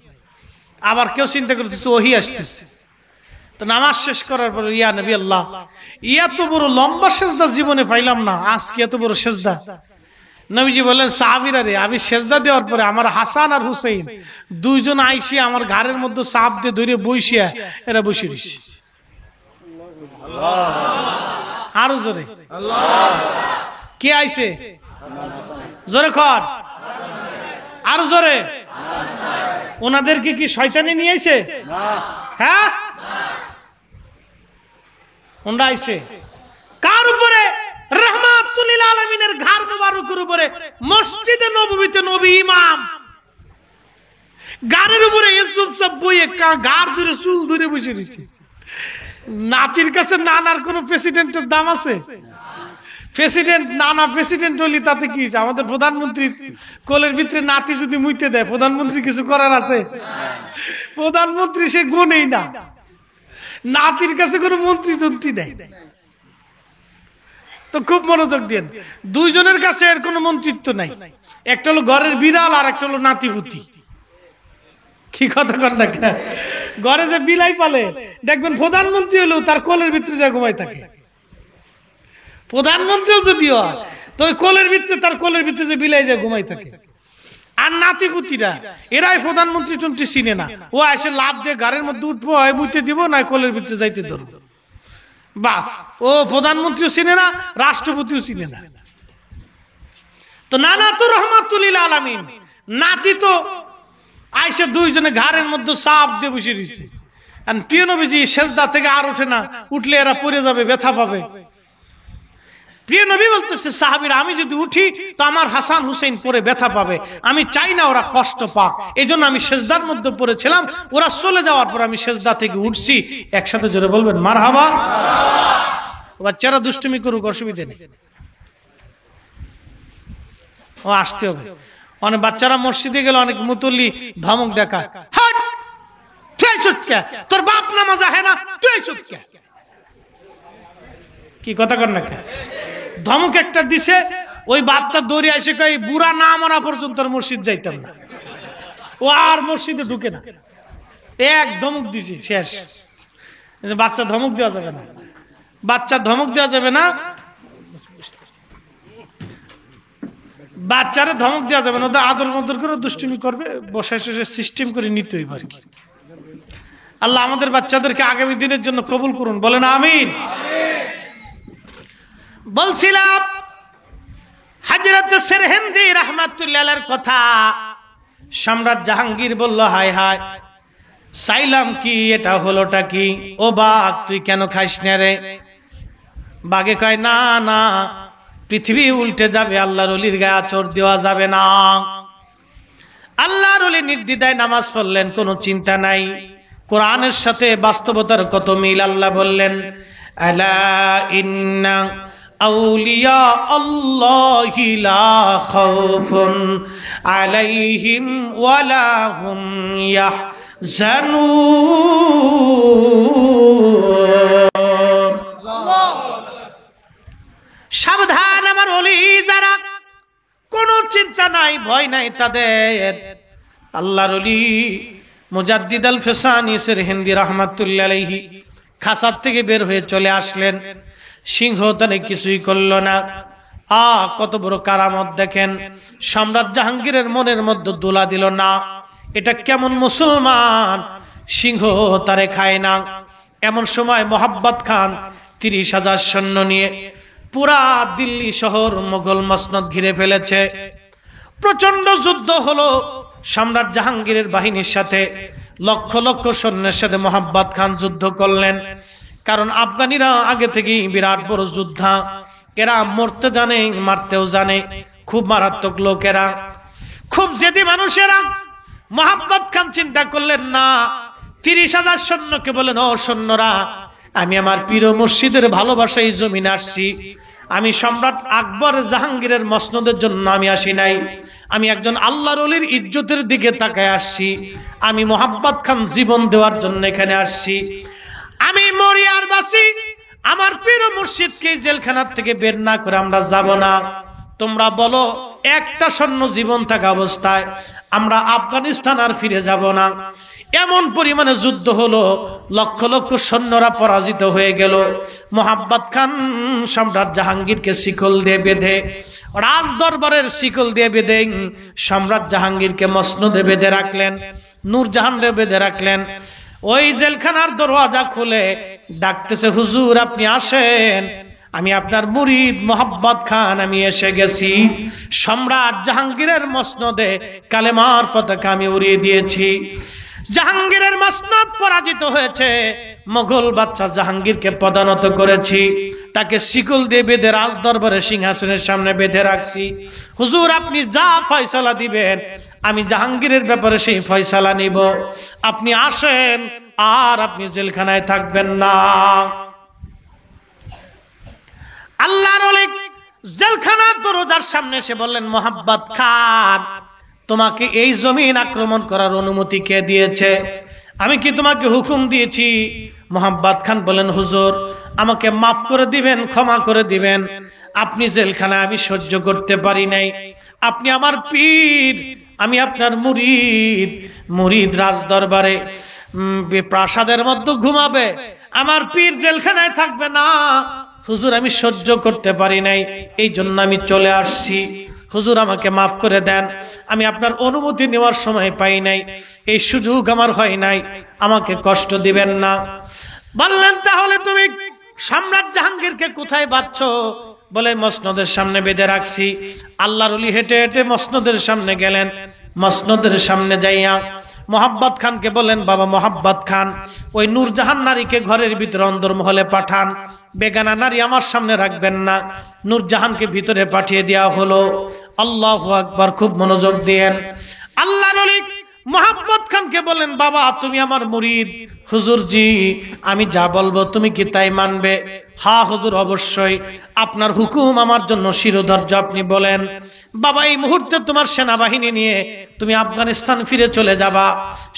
আবার কেউ চিন্তা করতেছে ওহী আসতেছে, তো নামাজ শেষ করার পর ইয়া নবী আল্লাহ, এত বড় লম্বা সেজদা জীবনে পাইলাম না, আজকে এত বড় সেজদা। নবীজি বললেন, সাহাবীরা রে, আমি সেজদা দেওয়ার পরে আমার হাসান আর হুসাইন দুইজন আইসি আমার ঘাড়ের মধ্যে চাপ দিয়ে ধরে বসিয়া এরা বসে রইছে। আরো জোরে কে আইছে? জোরে কর, আরো জোরে। ওনাদেরকে কি শয়তানি নিয়ে আইছে? হ্যাঁ, ওনারা আইছে কার উপরে? রাহমাতুল লিল আলামিনের ঘাড় মুবারকের উপরে, মসজিদে নববীতে নবী ইমাম গাড়ির উপরে ইউসুফ সব বইয়ে ঘাড় ধরে চুল ধরে বসে রয়েছে। নাতির কাছে নানার কোন প্রেসিডেন্টের দাম আছে? প্রেসিডেন্ট নানা প্রেসিডেন্ট হলি তাতে কি? আমাদের প্রধানমন্ত্রী কোলের ভিতরে নাতি যদি মুইতে দেয়, প্রধানমন্ত্রী কিছু করার আছে? প্রধানমন্ত্রী সে গুণেই না, নাতির কাছে কোনো মন্ত্রী তন্ত্রী নেই। তো খুব মনোযোগ দেন, দুইজনের কাছে এর কোনো মন্ত্রিত্ব নাই। একটা হলো ঘরের বিড়াল, আর একটা হলো নাতিপুতি। কি কথা কর না, ঘরে যে বিলাই পালে দেখবেন প্রধানমন্ত্রী হলেও তার কোলের ভিতরে যা ঘুমাই থাকে। প্রধানমন্ত্রীও যদিও হয়, তো ওই কোলের ভিতরে তার কোলের ভিতরে যে বিলাই যায় ঘুমাই থাকে। আর নাতিপুতিরা এরাই প্রধানমন্ত্রী টন্ত্রী চিনে না, ও এসে লাভ দিয়ে গাড়ির মধ্যে উঠবো, হয় বুঝতে দিব না কোলের ভিতরে যাইতে ধরবো, বাস। ও প্রধানমন্ত্রীও চিনে না, রাষ্ট্রপতিও চিনে না। তো নানা তো রহমাতুল্লিল আলামিন, নাতি তো আইসে দুইজনে ঘাড়ের মধ্যে চাপ দিয়ে বসে রয়েছে। আর প্রিয় নবীজি সেজদা থেকে আর ওঠে না, উঠলে এরা পড়ে যাবে, ব্যথা পাবে। প্রিয় নবী বলতেছে সাহাবীরা, আমি যদি উঠি তো আমার হাসান হুসেন পরে ব্যথা পাবে, আমি চাই না ওরা কষ্ট পাক, এই জন্য আমি সেজদার মধ্যে পড়েছিলাম। ওরা চলে যাওয়ার পর আমি সেজদা থেকে উঠছি। একসাথে জোরে বলবেন মারহাবা। বাচ্চারা দুষ্টুমি করুক, অসুবিধা নেই, ও আসতে হবে। অনেক বাচ্চারা মসজিদে গেলে অনেক মুতল্লি ধমক দেখায়, হাট তুই আইছস কে, তোর বাপ নামাজ আহে না, তুই আইছস কে, কি কথা কর না কে, ধমক একটা দিছে। ওই বাচ্চা দৌড়ে এসে কই বুড়া না মরা পর্যন্ত আর মসজিদ যাইতাম না, ও আর মসজিদে ঢুকে না, এক ধমক দিছি শেষ। বাচ্চা ধমক দেওয়া যাবে না, বাচ্চা ধমক দেওয়া যাবে না, বাচ্চারা ধমক দেওয়া যাবে না, ওদের আদর মদর করে দুষ্টুমি করবে, বসে শেষে সিস্টেম করে নিতে হইব আর কি। আল্লাহ আমাদের বাচ্চাদেরকে আগামী দিনের জন্য কবুল করুন, বলেন আমিন। বলছিলাম হযরত সেরহিন্দি রাহমাতুল্লাহ আলাইহির কথা। সম্রাট জাহাঙ্গীর বলল, হায় হায়, চাইলাম কি, এটা হলোটা কি? ও বাঘ, তুই কেন খাইস না রে? বাঘে কয়, না না, পৃথিবী উল্টে যাবে, আল্লাহর ওলির গায়ে আঁচড় দেওয়া যাবে না। আল্লাহর ওলি নির্দ্বিধায় নামাজ পড়লেন, কোনো চিন্তা নাই। কোরআনের সাথে বাস্তবতার কত মিল। আল্লাহ বললেন, আলা ইন্না আউলিয়া আল্লাহি লা খাউফুন আলাইহিম ওয়ালা হুম ইয়াহজানুন। সাবধান আমার ওলি যারা, কোনো চিন্তা নাই, ভয় নাই তাদের। আল্লাহর ওলি মুজাদ্দিদ আল ফেসানি সেরহিন্দি রাহমাতুল্লাহ আলাইহি খাসার থেকে বের হয়ে চলে আসলেন। সিংহ তানে কিছুই করলো না। কত বড় কারামত দেখেন। সম্রাট জাহাঙ্গীরের মনের মধ্যে দোলা দিল না, এটা কেমন মুসলমান, সিংহ তারে খায় না। এমন সময় মোহাব্বত খান 30,000 সৈন্য নিয়ে পুরা দিল্লি শহর মোগল মসনদ ঘিরে ফেলেছে। প্রচন্ড যুদ্ধ হলো সম্রাট জাহাঙ্গীরের বাহিনীর সাথে। লক্ষ লক্ষ সৈন্যের সাথে মোহাব্বত খান যুদ্ধ করলেন। কারণ আফগানিরা আগে থেকেই বিরাট বড় যোদ্ধা, এরা মরতে জানে, মারতেও জানে, খুব মারাত্মক লোকেরা, খুব জেদি মানুষেরা। মোহাম্মদ খান চিন্তা করলেন না, 30,000 সৈন্যকে বলেন, ও সৈন্যরা, আমি আমার পীর মুর্শিদের ভালোবাসায় জমিনে আসছি। আমি সম্রাট আকবর জাহাঙ্গীরের মসনদের জন্য আমি আসি নাই, আমি একজন আল্লাহর ওলির ইজ্জতের দিকে তাকায় আসছি। আমি মোহাম্মদ খান জীবন দেওয়ার জন্য এখানে আসছি। আমি মরি আর বাঁচি, আমার পীর মুর্শিদকে জেলখানার থেকে বের না করে আমরা যাব না। তোমরা বলো, একটা সৈন্য জীবন থাকা অবস্থায় আমরা আফগানিস্তান আর ফিরে যাব না। এমন পরিমাণে যুদ্ধ হলো, লক্ষ লক্ষ সৈন্যরা পরাজিত হয়ে গেল। মোহাম্মদ খান সম্রাট জাহাঙ্গীরকে শিকল দিয়ে বেঁধে, রাজ দরবারের শিকল দিয়ে বেঁধে সম্রাট জাহাঙ্গীরকে মসনদে বেঁধে রাখলেন, নূরজাহানরে বেঁধে রাখলেন। ওই জেলখানার দরওয়াজা খুলে ডাকতেছে, হুজুর আপনি আসেন, আমি আপনার মুরিদ মোহাম্মদ খান, আমি এসে গেছি। সম্রাট জাহাঙ্গীরের মসনদে কালেমার পতাকা আমি উড়িয়ে দিয়েছি। জাহাঙ্গীরের মসনদ পরাজিত হয়েছে, মোগল বাদশা জাহাঙ্গীরকে পদানত করেছি, তাকে শিকল দিয়ে বেঁধে রাজ দরবারে সিংহাসনের সামনে বেঁধে রাখছি। হুজুর আপনি যা ফয়সালা দিবেন, আমি জাহাঙ্গীরের ব্যাপারে সেই ফয়সালা নিব। আপনি আসেন, আর আপনি জেলখানায় থাকবেন না। আল্লাহর ওলি জেলখানার দরজার সামনে এসে বললেন, মোহাম্মদ খান, তোমাকে এই জমিন আক্রমণ করার অনুমতি কে দিয়েছে? আমি কি তোমাকে হুকুম দিয়েছি? মোহাম্মদ খান বলেন, হুজুর আমাকে মাফ করে দিবেন, ক্ষমা করে দিবেন। আপনি জেলখানায় আমি সহ্য করতে পারি নাই। আপনি আমার পীর, আমি আপনার মুরিদ। মুরিদ রাজ দরবারে প্রাসাদের মধ্যে ঘুমাবে, আমার পীর জেলখানায় থাকবে না। হুজুর আমি সহ্য করতে পারি নাই, এই জন্য আমি চলে আসছি, হুজুর আমাকে মাফ করে দেন, আমি আপনার অনুমতি নেওয়ার সময় পাই নাই, এই সুযোগ আমার হয় নাই, আমাকে কষ্ট দিবেন না। বললেন তাহলে তুমি সম্রাট জাহাঙ্গীরকে কোথায় বাঁধছো? বলে মসনদের সামনে বেঁধে রাখছি। আল্লাহর ওলি হেঁটে হেঁটে মসনদের সামনে গেলেন। মসনদের সামনে যাইয়া মোহাব্বত খানকে বলেন, বাবা মোহাব্বত খান, ওই নূরজাহান নারীকে ঘরের ভিতরে অন্দরমহলে পাঠান, বেগানা নারী আমার সামনে রাখবেন না। নূরজাহানকে ভিতরে পাঠিয়ে দেওয়া হলো। আল্লাহু আকবার, খুব মনোযোগ দিয়েন। আল্লাহর ওলি মোহাম্মদ খানকে বলেন, বাবা তুমি আমার মুরিদ। হুজুর জি, আমি যা বলবো তুমি কি তাই মানবে? হ্যাঁ হুজুর অবশ্যই, আপনার হুকুম আমার জন্য শিরোধার্য, আপনি বলেন। বাবা এই মুহূর্তে তোমার সেনাবাহিনী নিয়ে তুমি আফগানিস্তান ফিরে চলে যাবা।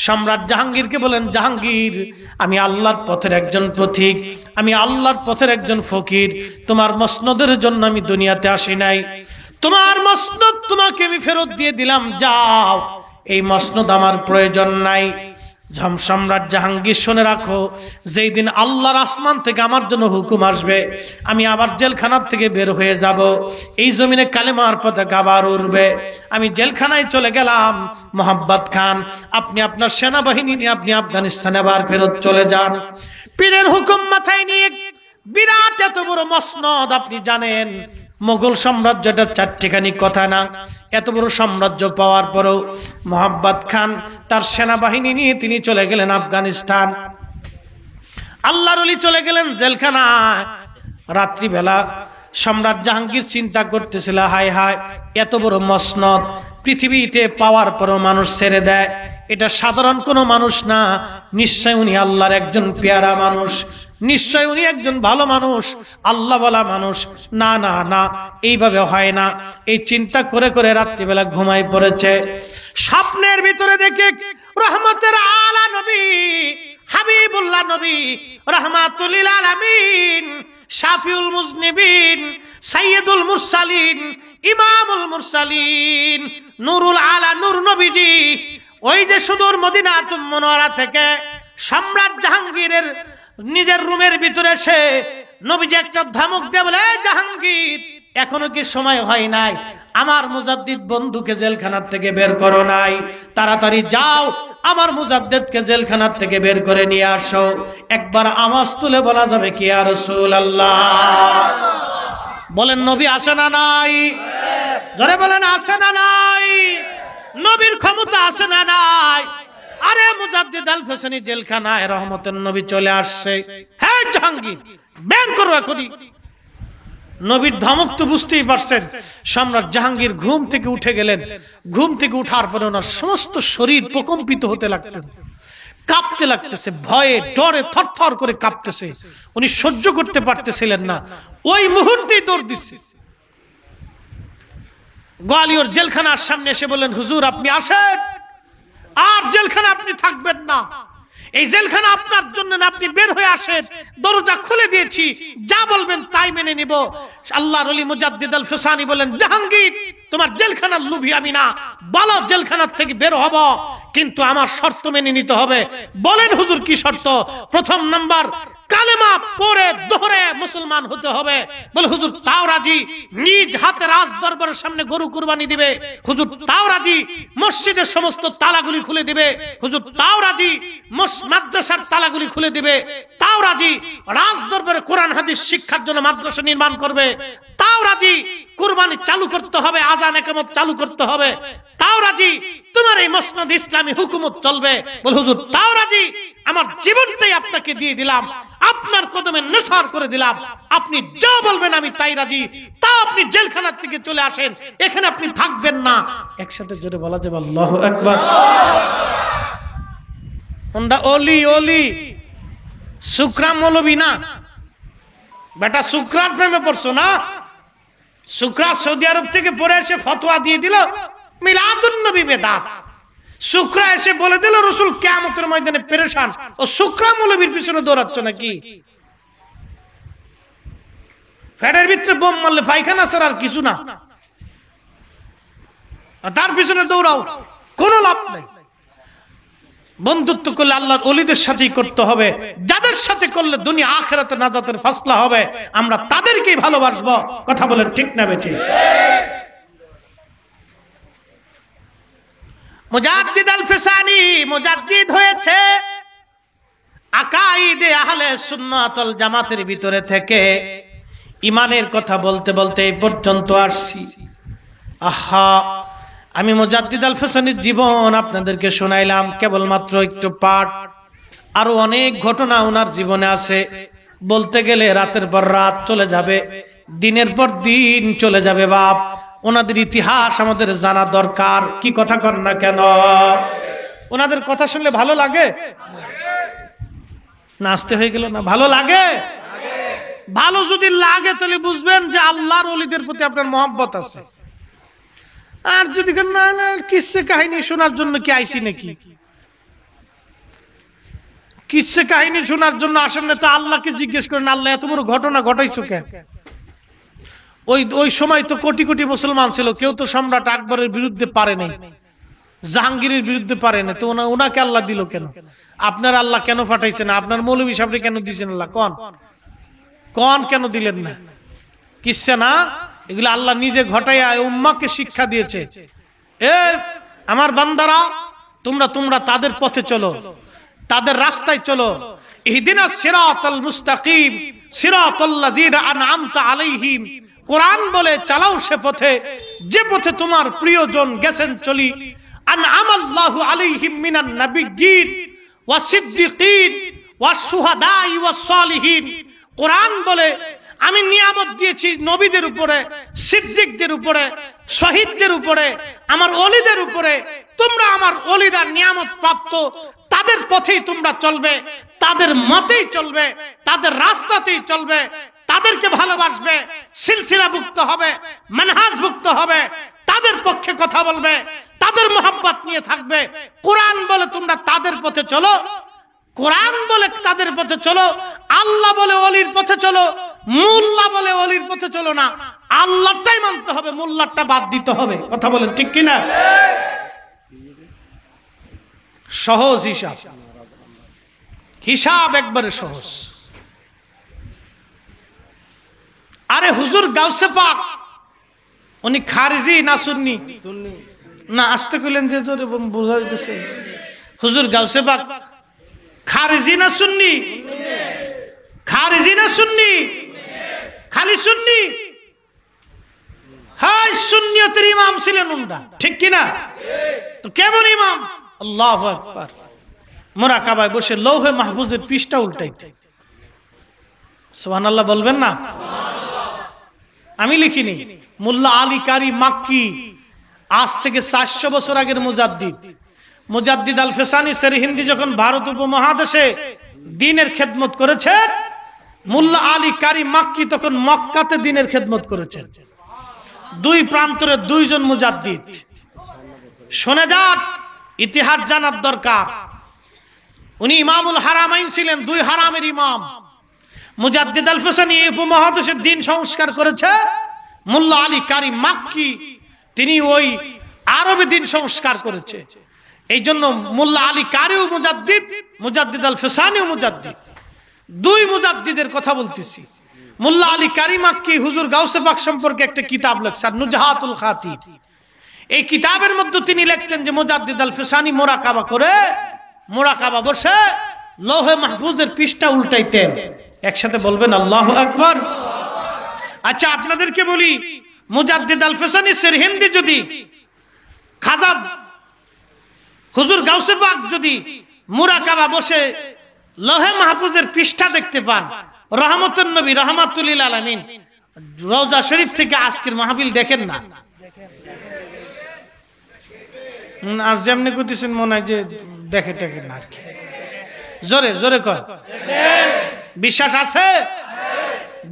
সম্রাট জাহাঙ্গীরকে বলেন, জাহাঙ্গীর আমি আল্লাহর পথের একজন পথিক, আমি আল্লাহর পথের একজন ফকির, তোমার মসনদের জন্য আমি দুনিয়াতে আসি নাই, তোমার মসনদ তোমাকে আমি ফেরত দিয়ে দিলাম, যাও, এই মসনদ আমার প্রয়োজন নাই। সম্রাট জাহাঙ্গীর শুনে রাখো, যেই দিন আল্লাহর আসমান থেকে আমার জন্য হুকুম আসবে, আমি আবার জেলখানার থেকে বের হয়ে যাব, এই জমিনে কালেমার পতাকা আবার উড়বে। আমি জেলখানায় চলে গেলাম। মোহাম্মদ খান, আপনি আপনার সেনাবাহিনী নিয়ে আপনি আফগানিস্তানে আবার ফেরত চলে যান। পীরের হুকুম মাথায় নিয়ে বিরাট এত বড় মসনদ, আপনি জানেন মোগল সাম্রাজ্যটা চারটিখানি কথা না, এত বড় সাম্রাজ্য পাওয়ার পরেও মোহাম্মদ খান তার সেনাবাহিনী নিয়ে তিনি চলে গেলেন আফগানিস্তান। আল্লাহর ওলি চলে গেলেন জেলখানায়। রাত্রিবেলা সম্রাট জাহাঙ্গীর চিন্তা করতেছিল, হায় হায়, এত বড় মসনদ পৃথিবীতে পাওয়ার পরও মানুষ ছেড়ে দেয়, এটা সাধারণ কোনো মানুষ না, নিশ্চয় উনি আল্লাহর একজন পেয়ারা মানুষ, নিশ্চয় উনি একজন ভালো মানুষ, আল্লাহ বলা মানুষ। না না না, এইভাবে হয় না। এই চিন্তা করে করে রাত্রিবেলা ঘুমায় পড়েছে। স্বপ্নের ভিতরে দেখে রহমতের আলা নবী হাবিবুল্লাহ নবী রাহমাতুল লিল আলামিন শাফিউল মুজনিবিন সাইয়্যিদুল মুরসালিন ইমামুল মুরসালিন নূরুল আলা নূর নবীজি ওই যে সুদূর মদিনাতুল মুনাওয়ারা থেকে সম্রাট জাহাঙ্গীরের নিজের রুমের ভিতরে এসে নবীজি একটা ধমক দিয়ে বলে, জাহাঙ্গীর এখনো কি সময় হয় নাই? আমার মুজাদ্দিদ বন্ধুকে জেলখানার থেকে বের করো নাই, তাড়াতাড়ি যাও আমার মুজাদ্দিদকে জেলখানার থেকে বের করে নিয়ে আসো। একবার আওয়াজ তুলে বলা যাবে কি ইয়া রাসূলুল্লাহ? বলেন নবী আসে না নাই? জোরে বলেন আসে না নাই? নবীর ক্ষমতা আসে না নাই? আরে মুজাদ্দিদ আল ফেসানি জেলখানায়, রহমতের নবী চলে আসছে। হ্যাঁ জাহাঙ্গীর বের করো এখনই। নবীর ধমক তো বুঝতেই পারছেন। সম্রাট জাহাঙ্গীর ঘুম থেকে উঠে গেলেন। ঘুম থেকে উঠার পরে ওনার সমস্ত শরীর প্রকম্পিত হতে লাগতেন, কাঁপতে লাগতেছে, ভয়ে ডরে থরথর করে কাঁপতেছে। উনি সহ্য করতে পারতেছিলেন না, ওই মুহূর্তেই দৌড় দিচ্ছে। গোয়ালিয়র জেলখানার সামনে এসে বললেন, হুজুর আপনি আসেন, আর জেলখানা আপনি থাকবেন না, এই জেলখানা আপনার জন্য না, আপনি বের হয়ে আসেন, দরজা খুলে দিয়েছি, যা বলবেন তাই মেনে নিব। আল্লাহর ওলি মুজাদ্দিদ আল ফেসানি বলেন, জাহাঙ্গীর তোমার জেলখানার লোভী আমি না, বলো জেলখানার থেকে বের হব, কিন্তু আমার শর্ত মেনে নিতে হবে। বলেন হুজুর কি শর্ত? প্রথম নাম্বার, কালেমা পড়ে দোহরে মুসলমান হতে হবে। বলে হুজুর তাও রাজি, নিজ হাতে রাজ দরবারের সামনে গরু কুরবানি দিবে। হুজুর তাও রাজি, মসজিদের সমস্ত তালাগুলি খুলে দিবে। হুজুর তাও রাজি, মাদ্রাসার তালাগুলি খুলে দিবে। তাও রাজি, রাজ দরবারে কোরআন হাদিস শিক্ষার জন্য মাদ্রাসা নির্মাণ করবে। তাও রাজি, কুরবানি চালু করতে হবে, আযান ইকামত চালু করতে হবে। তাও রাজি, তোমার এই মসনদ ইসলামী হুকুমত চলবে। বলে হুজুর তাও রাজি, আমার জীবনটাই আপনাকে দিয়ে দিলাম, আপনার কদমে নিসার করে দিলাম, আপনি যা বলবেন আমি তাই রাজি। তা আপনি জেলখানার থেকে চলে আসেন, এখানে আপনি থাকবেন না। একসাথে জোরে বলা যাবে আল্লাহু আকবার। ওন্ডা ওলি ওলি শুকরা মৌলবী না বেটা, শুকরার প্রেমে পড়ছো না? শুকরা সৌদি আরব থেকে পড়ে এসে ফতোয়া দিয়ে দিল মিলাদুন নবী বেদাত। শুকরা এসে বলে দিল রাসূল কিয়ামতের ময়দানে পেরেশান। ও শুকরা মৌলবীর পিছনে দৌড়াচ্ছ নাকি? ফ্যাটের ভিতরে বোম মারলে পায়খানা ছাড়া আর কিছু না, তার পিছনে দৌড়াও, কোনো লাভ নাই। বন্ধুত্ব করলে আল্লাহর ওলিদের সাথেই করতে হবে, যাদের সাথে করলে দুনিয়া আখিরাতে নাজাতের ফাসলা হবে আমরা তাদেরকেই ভালোবাসবো। কথা বলেন ঠিক না বেঠি? মুজাদ্দিদ আল ফিসানি মুজাদ্দিদ হয়েছে আকাইদে আহলে সুন্নাত ওয়াল জামাতের ভিতরে থেকে। ইমানের কথা বলতে বলতে এই পর্যন্ত আসছি। আহা, আমি মুজাদ্দিদ আল ফিসানির জীবন আপনাদেরকে শোনাইলাম কেবলমাত্র একটু পাঠ, আরো অনেক ঘটনা ওনার জীবনে আছে। বলতে গেলে রাতের পর রাত চলে যাবে, দিনের পর দিন চলে যাবে। বাপ, ওনাদের ইতিহাস আমাদের জানা দরকার। কি কথা কর না কেন? ওনাদের কথা শুনলে ভালো লাগে না? আসতে হয়ে গেল না? ভালো লাগে? ভালো যদি লাগে তাহলে বুঝবেন যে আল্লাহর ওলিদের প্রতি আপনার মহব্বত আছে। আর যদি না না কিসে কাহিনী শোনার জন্য কি আইসি নাকি? কিসে কাহিনী শোনার জন্য আসেন না তো আল্লাহকে জিজ্ঞেস করেন, আল্লাহ এত বড় ঘটনা ঘটাইছো কেন? ওই সময় তো কোটি কোটি মুসলমান ছিল, কেউ তো সম্রাট আকবরের বিরুদ্ধে পারে নাই, জাহাঙ্গীরের বিরুদ্ধে পারে না, তো ওনাকে আল্লাহ দিল কেন? আপনার আল্লাহ কেন পাঠাইছেন? আপনার মৌলভী সাহেবকে কেন দিয়েছেন আল্লাহ? কোন কেন দিলেন না? কিসে না, এগুলো আল্লাহ নিজে ঘটাইয়া উম্মাহকে শিক্ষা দিয়েছে। এ আমার বান্দারা, তোমরা তাদের পথে চলো, তাদের রাস্তায় চলো। ইহদিনাস সিরাতাল মুস্তাকিম সিরাতাল্লাযীনা আনআমতা আলাইহিম। কোরআন বলে চালাও সে পথে, যে পথে তোমার প্রিয়জন গেছেন চলি। আনআমাল্লাহু আলাইহিম মিনান নাবিয়্যিন ওয়াস সিদ্দিকিন ওয়াস শুহাদাই ওয়াস সালিহিন। কোরআন বলে আমি নিয়ামত দিয়েছি নবীদের উপরে, সিদ্দিকদের উপরে, শহীদদের উপরে, আমার ওলিদের উপরে। তোমরা আমার ওলিদার নিয়ামত প্রাপ্ত, তাদের পথেই তোমরা চলবে, তাদের মতেই চলবে, তাদের রাস্তাতেই চলবে, তাদেরকে ভালোবাসবে, সিলসিলাভুক্ত হবে, মানহাজভুক্ত হবে, তাদের পক্ষে কথা বলবে, তাদের মোহাব্বত নিয়ে থাকবে। কোরআন বলে তোমরা তাদের পথে চলো, কোরআন বলে তাদের পথে চলো, আল্লাহ বলে ওলির পথে চলো, মোল্লা বলে ওলির পথে চলো না। আল্লাহটাই মানতে হবে, মোল্লাটা বাদ দিতে হবে। কথা বলেন ঠিক কিনা? সহজ হিসাব, হিসাব একবারে সহজ। আরে হুজুর গাউসে পাক উনি খারিজি না সুন্নি? না, আসতে কইলেন যে জোরে বোঝা যাইতেছে। হুজুর গাউসে পাক খারিজি না সুন্নি? খারিজি না সুন্নি? খালি সুন্নি? হাই, সুন্নিয়তের ইমাম ছিলেন উনরা, ঠিক কিনা? তো কেমন ইমাম? আল্লাহু আকবার। মুরাকাবায় বসে লৌহে মাহফুজের পৃষ্ঠা উল্টাইতে। সুবহানাল্লাহ বলবেন না? আমি লিখিনি, মোল্লা আলী কারি মাক্কি, আজ থেকে 400 বছর আগের মুজাদ্দিদ। মুজাদ্দিদ আল ফিসানি সেরহিন্দি যখন ভারত উপমহাদেশে দ্বীনের খেদমত করেছেন, মোল্লা আলী কারি মাক্কি তখন মক্কাতে দ্বীনের খেদমত করেছেন। দুই প্রান্তরে দুইজন মুজাদ্দিদ। শুনে যান, ইতিহাস জানার দরকার। উনি ইমামুল হারামাইন ছিলেন, দুই হারামের ইমাম। মুজাদ্দিদ আল ফিসানি এই উপমহাদেশের দ্বীন সংস্কার করেছে। মোল্লা আলী কারি মাক্কি তিনি ওই আরবে দ্বীন সংস্কার করেছে। এই জন্য মোল্লা আলী কারিও মুজাদ্দিদ, মুজাদ্দিদ আল ফিসানিও মুজাদ্দিদ। দুই মুজাদ্দিদের কথা বলতেছি। মোল্লা আলী কারি মাক্কি হুজুর গাউসে পাক সম্পর্কে একটা কিতাব লেখছেন, নুজহাতুল খাতির। এই কিতাবের মধ্যে তিনি লিখতেন যে মুজাদ্দিদ আল ফিসানি মুরাকাবা করে, মুরাকাবা বসে লৌহে মাহফুজের পৃষ্ঠা উল্টাইতেন। একসাথে বলবেন আল্লাহু আকবার। আচ্ছা, আপনাদেরকে বলি, মুজাদ্দিদ আল ফিসানি সেরহিন্দি যদি খাজা হুজুর গাউসে পাক যদি মুরাকাবা বসে লৌহে মাহফুজের পৃষ্ঠা দেখতে পান, রহমতুন নবী রহমাতুল লিল আলামিন রওজা শরীফ থেকে আজকের মাহফিল দেখেন না? আর যেমনি করতেছেন মনে হয় যে দেখে না আর কি। জোরে জোরে কর, বিশ্বাস আছে?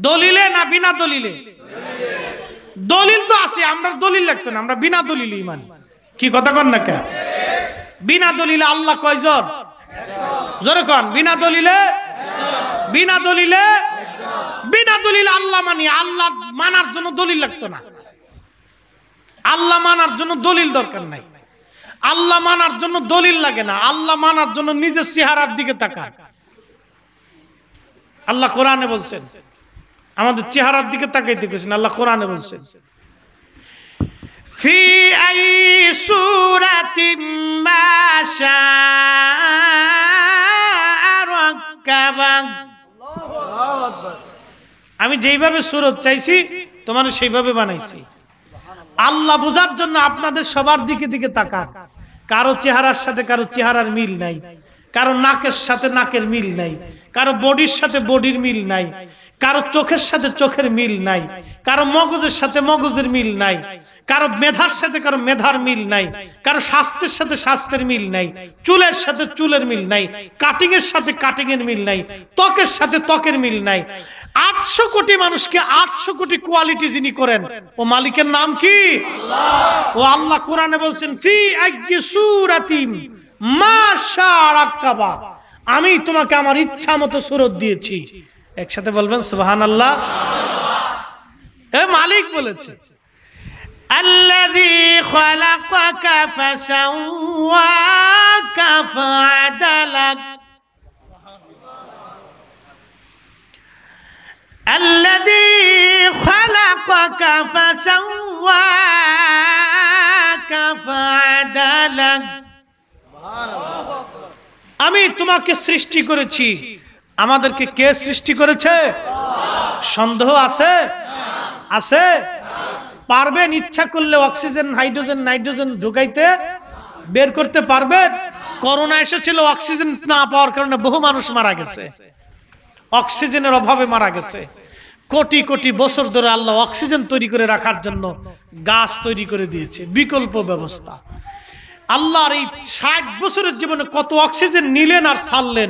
দলিলে না বিনা দলিলে? দলিল তো আছে, আমরা দলিল লাগতো না, আমরা বিনা দলিলে ইমান। কি কথা কন না কে? বিনা দলিলে আল্লাহ কয়জন? জোরে কন, বিনা দলিলে, বিনা দলিলে, বিনা দলিলে আল্লাহ মানি। আল্লাহ মানার জন্য দলিল লাগতো না, আল্লাহ মানার জন্য দলিল দরকার নাই। আল্লাহ মানার জন্য দলিল লাগে না, আল্লাহ মানার জন্য নিজের চেহারার দিকে তাকান। আল্লাহ কোরআনে বলছেন, আমাদের চেহারার দিকে তাকাইতে গেছেন। আল্লাহ কোরআনে বলছেন, ফি আই সূরাতিন মা শাআ রাক্কাবা। আমি যেইভাবে সূরত চাইছি তোমার সেইভাবে বানাইছি। আল্লাহ বোঝার জন্য আপনাদের সবার দিকে দিকে তাকান। কারো চেহারার সাথে কারো চেহারার মিল নাই, কারো নাকের সাথে নাকের মিল নাই, কারো বডির সাথে বডির মিল নাই, কারো চোখের সাথে চোখের মিল নাই, কারো মগজের সাথে মগজের মিল নাই, কারো মেধার সাথে কারো মেধার মিল নাই, কারো স্বাস্থ্যের সাথে স্বাস্থ্যের মিল নাই, চুলের সাথে চুলের মিল নাই, কাটিং এর সাথে কাটিং এর মিল নাই, ত্বকের সাথে ত্বকের মিল নাই। 800 কোটি মানুষকে 800 কোটি কোয়ালিটি যিনি করেন, ও মালিকের নাম কি? আল্লাহ। ও আল্লাহ কোরআনে বলছেন, ফি আইয়ি সূরাতিন মা শাআ রাক্কাবা। আমি তোমাকে আমার ইচ্ছা মতো সূরত দিয়েছি। একসাথে বলবেন সুবহানাল্লাহ। এ মালিক বলেছে, আল্লাযী খালাকাকা ফাসাওয়াকা ফাআদালাক। الذي خلقك فسواك فعدلك। আমি তোমাকে সৃষ্টি করেছি। আমাদেরকে কে সৃষ্টি করেছে? সন্দেহ আছে? আছে? পারবেন ইচ্ছা করলে অক্সিজেন হাইড্রোজেন নাইট্রোজেন ঢুকাইতে, বের করতে পারবেন? করোনা এসেছিল, অক্সিজেন না পাওয়ার কারণে বহু মানুষ মারা গেছে, অক্সিজেনের অভাবে মারা গেছে। কোটি কোটি বছর ধরে আল্লাহ অক্সিজেন তৈরি করে রাখার জন্য গাছ তৈরি করে দিয়েছে, বিকল্প ব্যবস্থা। আল্লাহর এই 60 বছরের জীবনে কত অক্সিজেন নিলেন আর ছাড়লেন,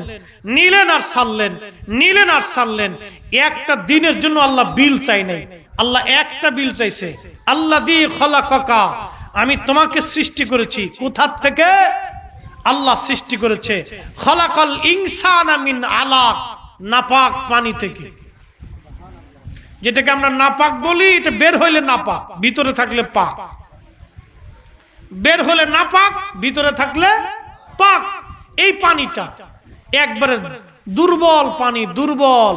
নিলেন আর ছাড়লেন, নিলেন আর ছাড়লেন। একটা দিনের জন্য আল্লাহ বিল চাই নাই, আল্লাহ একটা বিল চাইছে। আল্লাযী খালাকাকা, আমি তোমাকে সৃষ্টি করেছি। কোথা থেকে? আল্লাহ সৃষ্টি করেছে। খালাকাল ইনসানা মিন আলাক, নাপাক পানি থেকে। যেটাকে আমরা নাপাক বলি, এটা বের হইলে নাপাক, ভিতরে থাকলে পাক। বের হলে নাপাক, ভিতরে থাকলে পাক। এই পানিটা একবারে দুর্বল পানি, দুর্বল,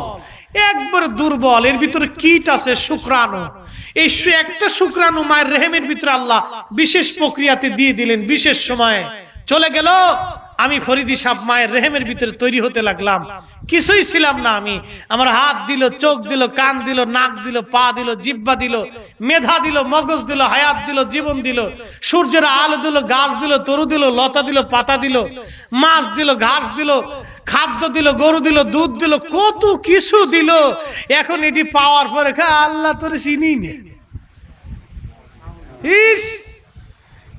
একবারে দুর্বল। এর ভিতরে কীট আছে, শুক্রাণু। এই একটা শুক্রাণু মায়ের রেহেমের ভিতরে আল্লাহ বিশেষ প্রক্রিয়াতে দিয়ে দিলেন, বিশেষ সময়ে চলে গেল। আমি ফরিদি সাহেব মায়ের রেহেমের ভিতরে তৈরি হতে লাগলাম, কিছুই ছিলাম না আমি। আমার হাত দিল, চোখ দিল, কান দিল, নাক দিল, পা দিল, জিহ্বা দিল, মেধা দিল, মগজ দিল, হায়াত দিল, জীবন দিল, সূর্যের আলো দিল, গাছ দিল, তরু দিল, লতা দিল, পাতা দিল, মাছ দিল, ঘাস দিল, খাদ্য দিল, গরু দিল, দুধ দিল, কত কিছু দিল। এখন এটি পাওয়ার পরে আল্লাহ তোরে চিনি নে। ইস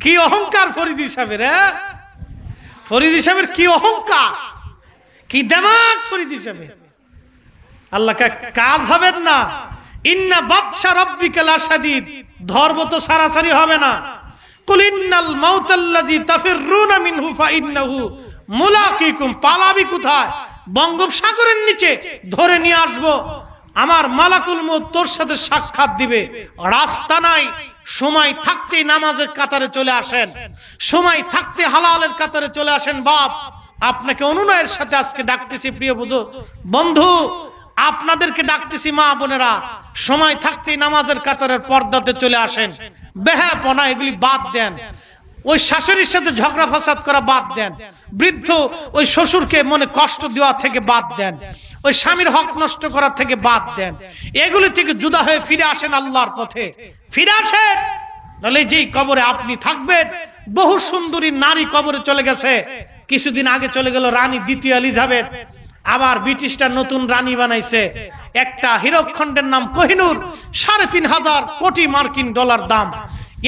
কি অহংকার ফরিদি সাহেবের! ফরিদি সাহেবের কি অহংকার, কি দেমাগ ফরিদি সাহেবের! আল্লাহকে কাজ হবেন না। ইন্না বাতশা রাব্বিকা লাশাদীদ, ধর্ম তো সারাসারি হবে না। কুল ইন্নাল মাউতাল্লাযী তাফিররুনা মিনহু ফাইন্নাহু মুলাকিকুম, পালাবি কোথায়? বঙ্গোপসাগরের নিচে ধরে নিয়ে আসবো। আমার মালাকুল মউত তোর সাথে সাক্ষাৎ দিবে। রাস্তা নাই, সময় থাকতে নামাজের কাতারে চলে আসেন, সময় থাকতে হালালের কাতারে চলে আসেন। বাপ, আপনাকে অনুনয়ের সাথে আজকে ডাকতেছি, প্রিয় বন্ধু, আপনাদেরকে ডাকতেছি, মা বোনেরা, সময় থাকতে নামাজের কাতারের পর্দাতে চলে আসেন। বেহাপনা এগুলি বাদ দেন। ওই শাশুড়ির সাথে ঝগড়া ফাসাদ করা বাদ দেন। বৃদ্ধ ওই শ্বশুরকে মনে কষ্ট দেওয়া থেকে বাদ দেন। ওই স্বামীর হক নষ্ট করা থেকে বাদ দেন। এগুলি থেকে জুদা হয়ে ফিরে আসেন আল্লাহর পথে, ফিরে আসেন। নাহলে যেই কবরে আপনি থাকবেন, বহু সুন্দরী নারী কবরে চলে গেছে। কিছুদিন আগে চলে গেল রানী দ্বিতীয় এলিজাবেথ, আবার ব্রিটিশরা নতুন রানী বানাইছে। একটা হীরকখণ্ডের নাম কোহিনূর, ৩৫০০ কোটি মার্কিন ডলার দাম।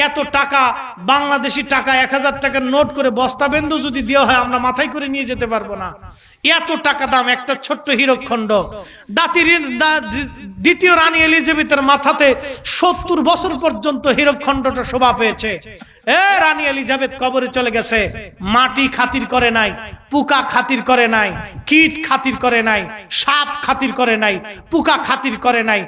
এত টাকা, বাংলাদেশি টাকা ১০০০ টাকার নোট করে বস্তাবেন্দু যদি দেওয়া হয়, আমরা মাথায় করে নিয়ে যেতে পারবো না। এত টাকা দাম একটা ছোট্ট হীরকখণ্ড। দ্বিতীয় রানী এলিজাবেথের মাথাতে 70 বছর পর্যন্ত হীরকখণ্ডটা শোভা পেয়েছে। রানী এলিজাবেথ কবরে চলে গেছে, মাটি খাতির করে নাই, পোকা খাতির করে নাই, কীট খাতির করে নাই, সাপ খাতির করে নাই, পোকা খাতির করে নাই,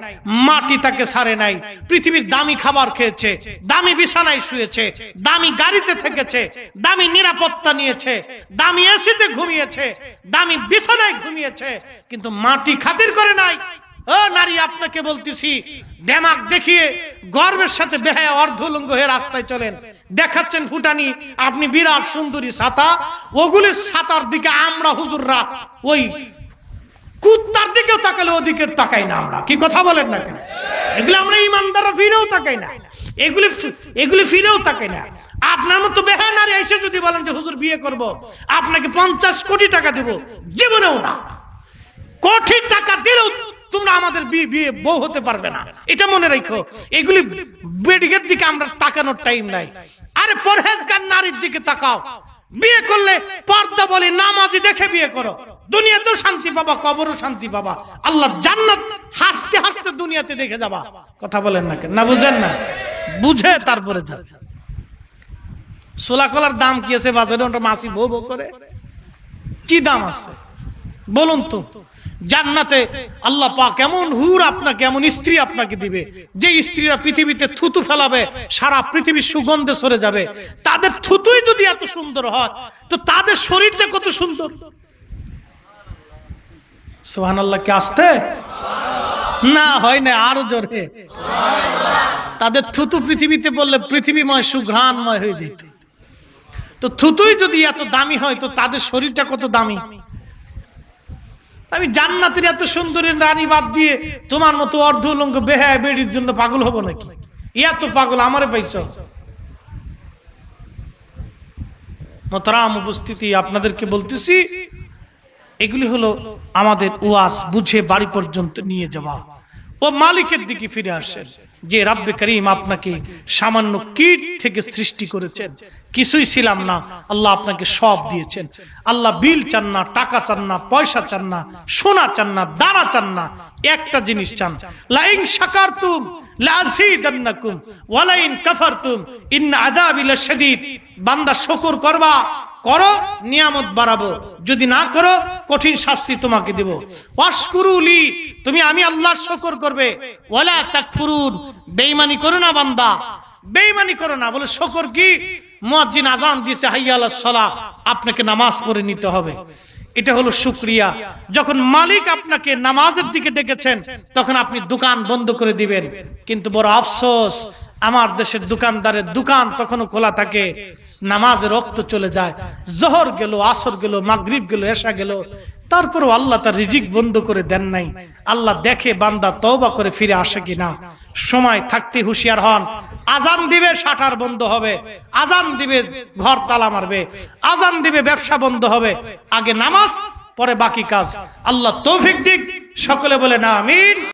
মাটি তাকে ছাড়ে নাই। পৃথিবীর দামি খাবার খেয়েছে, দামি বিছানায় শুয়েছে, দামি গাড়িতে থেকেছে, দামি নিরাপত্তা নিয়েছে, দামি এসিতে ঘুমিয়েছে, দামি বিছানায় ঘুমিয়েছে, কিন্তু মাটি খাতির করে নাই। ও নারী, আপনাকে বলতেছি, দেমাগ দেখিয়ে গর্বের সাথে বেহায়া অর্ধলঙ্গ হয়ে রাস্তায় চলেন, দেখাচ্ছেন ফুটানি, আপনি বিরাট সুন্দরী ছাতা, ওগুলির ছাতার দিকে আমরা হুজুররা ওই কুত্তার দিকেও তাকালে ওদিকে তাকাই না। আমরা কি কথা বলেন না কেন? এগুলো আমরা ইমানদাররা ফিরেও তাকাই না, এগুলি ফিরেও তাকাই না। আপনার মতো বেহায়া নারী এসে যদি বলেন যে হুজুর বিয়ে করব, আপনাকে 50 কোটি টাকা দেব, জীবনেও না। কোটি টাকা দিলেও তোমরা আমাদের বিয়ে বউ হতে পারবে না, এটা মনে রাখো। এগুলি বেডিকের দিকে আমরা তাকানোর টাইম নাই। আরে পরহেজগার নারীর দিকে তাকাও, বিয়ে করলে পর্দা বলে নামাজি দেখে বিয়ে করো, দুনিয়াতেও শান্তি পাবা, কবরও শান্তি পাবা, আল্লাহর জান্নাত হাসতে হাসতে দুনিয়াতে দেখে যাবা। কথা বলেন না কেন? না বুঝেন না? বুঝে তারপরে যাবে। সোলা কলার দাম কি আছে বাজারে? ওটা মাসি বউ বউ করে কি দাম আছে বলুন তো? জান্নাতে আল্লাহ পাক এমন হুর আপনাকে, এমন স্ত্রী আপনাকে দিবে, যে স্ত্রীরা পৃথিবীতে থুতু ফেলাবে, সারা পৃথিবীর সুগন্ধে সরে যাবে। তাদের থুতুই যদি এত সুন্দর হয়, তো তাদের শরীরটা কত সুন্দর। সুবহানাল্লাহ। কে আসতে না হয় না, আরো জোরে। তাদের থুতু পৃথিবীতে বললে পৃথিবীময় সুঘ্রাণময় হয়ে যেত। তো থুতুই যদি এত দামি হয়, তো তাদের শরীরটা কত দামি। আমি জান্নাতের এত সুন্দরী রানী বাদ দিয়ে তোমার মতো অর্ধলঙ্গ বেহায়া বেড়ির জন্য পাগল হব নাকি? এত পাগল আমারে পাইছ? মোহতারাম উপস্থিতি, আপনাদেরকে বলতেছি, এগুলি হলো আমাদের ওয়াজ, বুঝে বাড়ি পর্যন্ত নিয়ে যাওয়া ও মালিকের দিকে ফিরে আসেন, যে রব্বে করিম আপনাকে সামান্য কীট থেকে সৃষ্টি করেছেন, কিছুই ছিলাম না, আল্লাহ আপনাকে সব দিয়েছেন। আল্লাহ বিল চান না, টাকা চান না, পয়সা চান না, সোনা চান না, দানা চান না, একটা জিনিস চান, লাইন শাকারতুম লাযীদান্নাকুম ওয়া লাইন কাফারতুম ইন্না আযাবি লাশাদীদ। বান্দা শুকর করবা, করো, নিয়ামত বাড়াবো, যদি না করো কঠিন শাস্তি তোমাকে দেব। ওয়াশকুরুলি, তুমি আমি আল্লাহর শুকর করবে, ওয়ালা তাকফুরুন, বেঈমানি করো না বান্দা, বেঈমানি করো না। বলে শুকর কি? মুয়াজ্জিন আযান দিয়েছে হাইয়া আলাস সালাহ, আপনাকে নামাজ পড়ে নিতে হবে, এটা হলো শুকরিয়া। যখন মালিক আপনাকে নামাজের দিকে ডেকেছেন, তখন আপনি দোকান বন্ধ করে দিবেন। কিন্তু বড় আফসোস, আমার দেশের দোকানদারের দোকান তখনও খোলা থাকে, নামাজের রক্ত চলে যায়, জোহর গেল, আসর গেল, মাগরিব গেল, এশা গেল, তারপরও আল্লাহ তার রিজিক বন্ধ করে দেন নাই। আল্লাহ দেখে বান্দা তওবা করে ফিরে আসে কিনা। সময় থাকতে হুঁশিয়ার হন। আজান দিবে শাটার বন্ধ হবে, আজান দিবে ঘর তালা মারবে, আজান দিবে ব্যবসা বন্ধ হবে, আগে নামাজ পরে বাকি কাজ। আল্লাহ তৌফিক দিক। সকলে বলে না আমিন।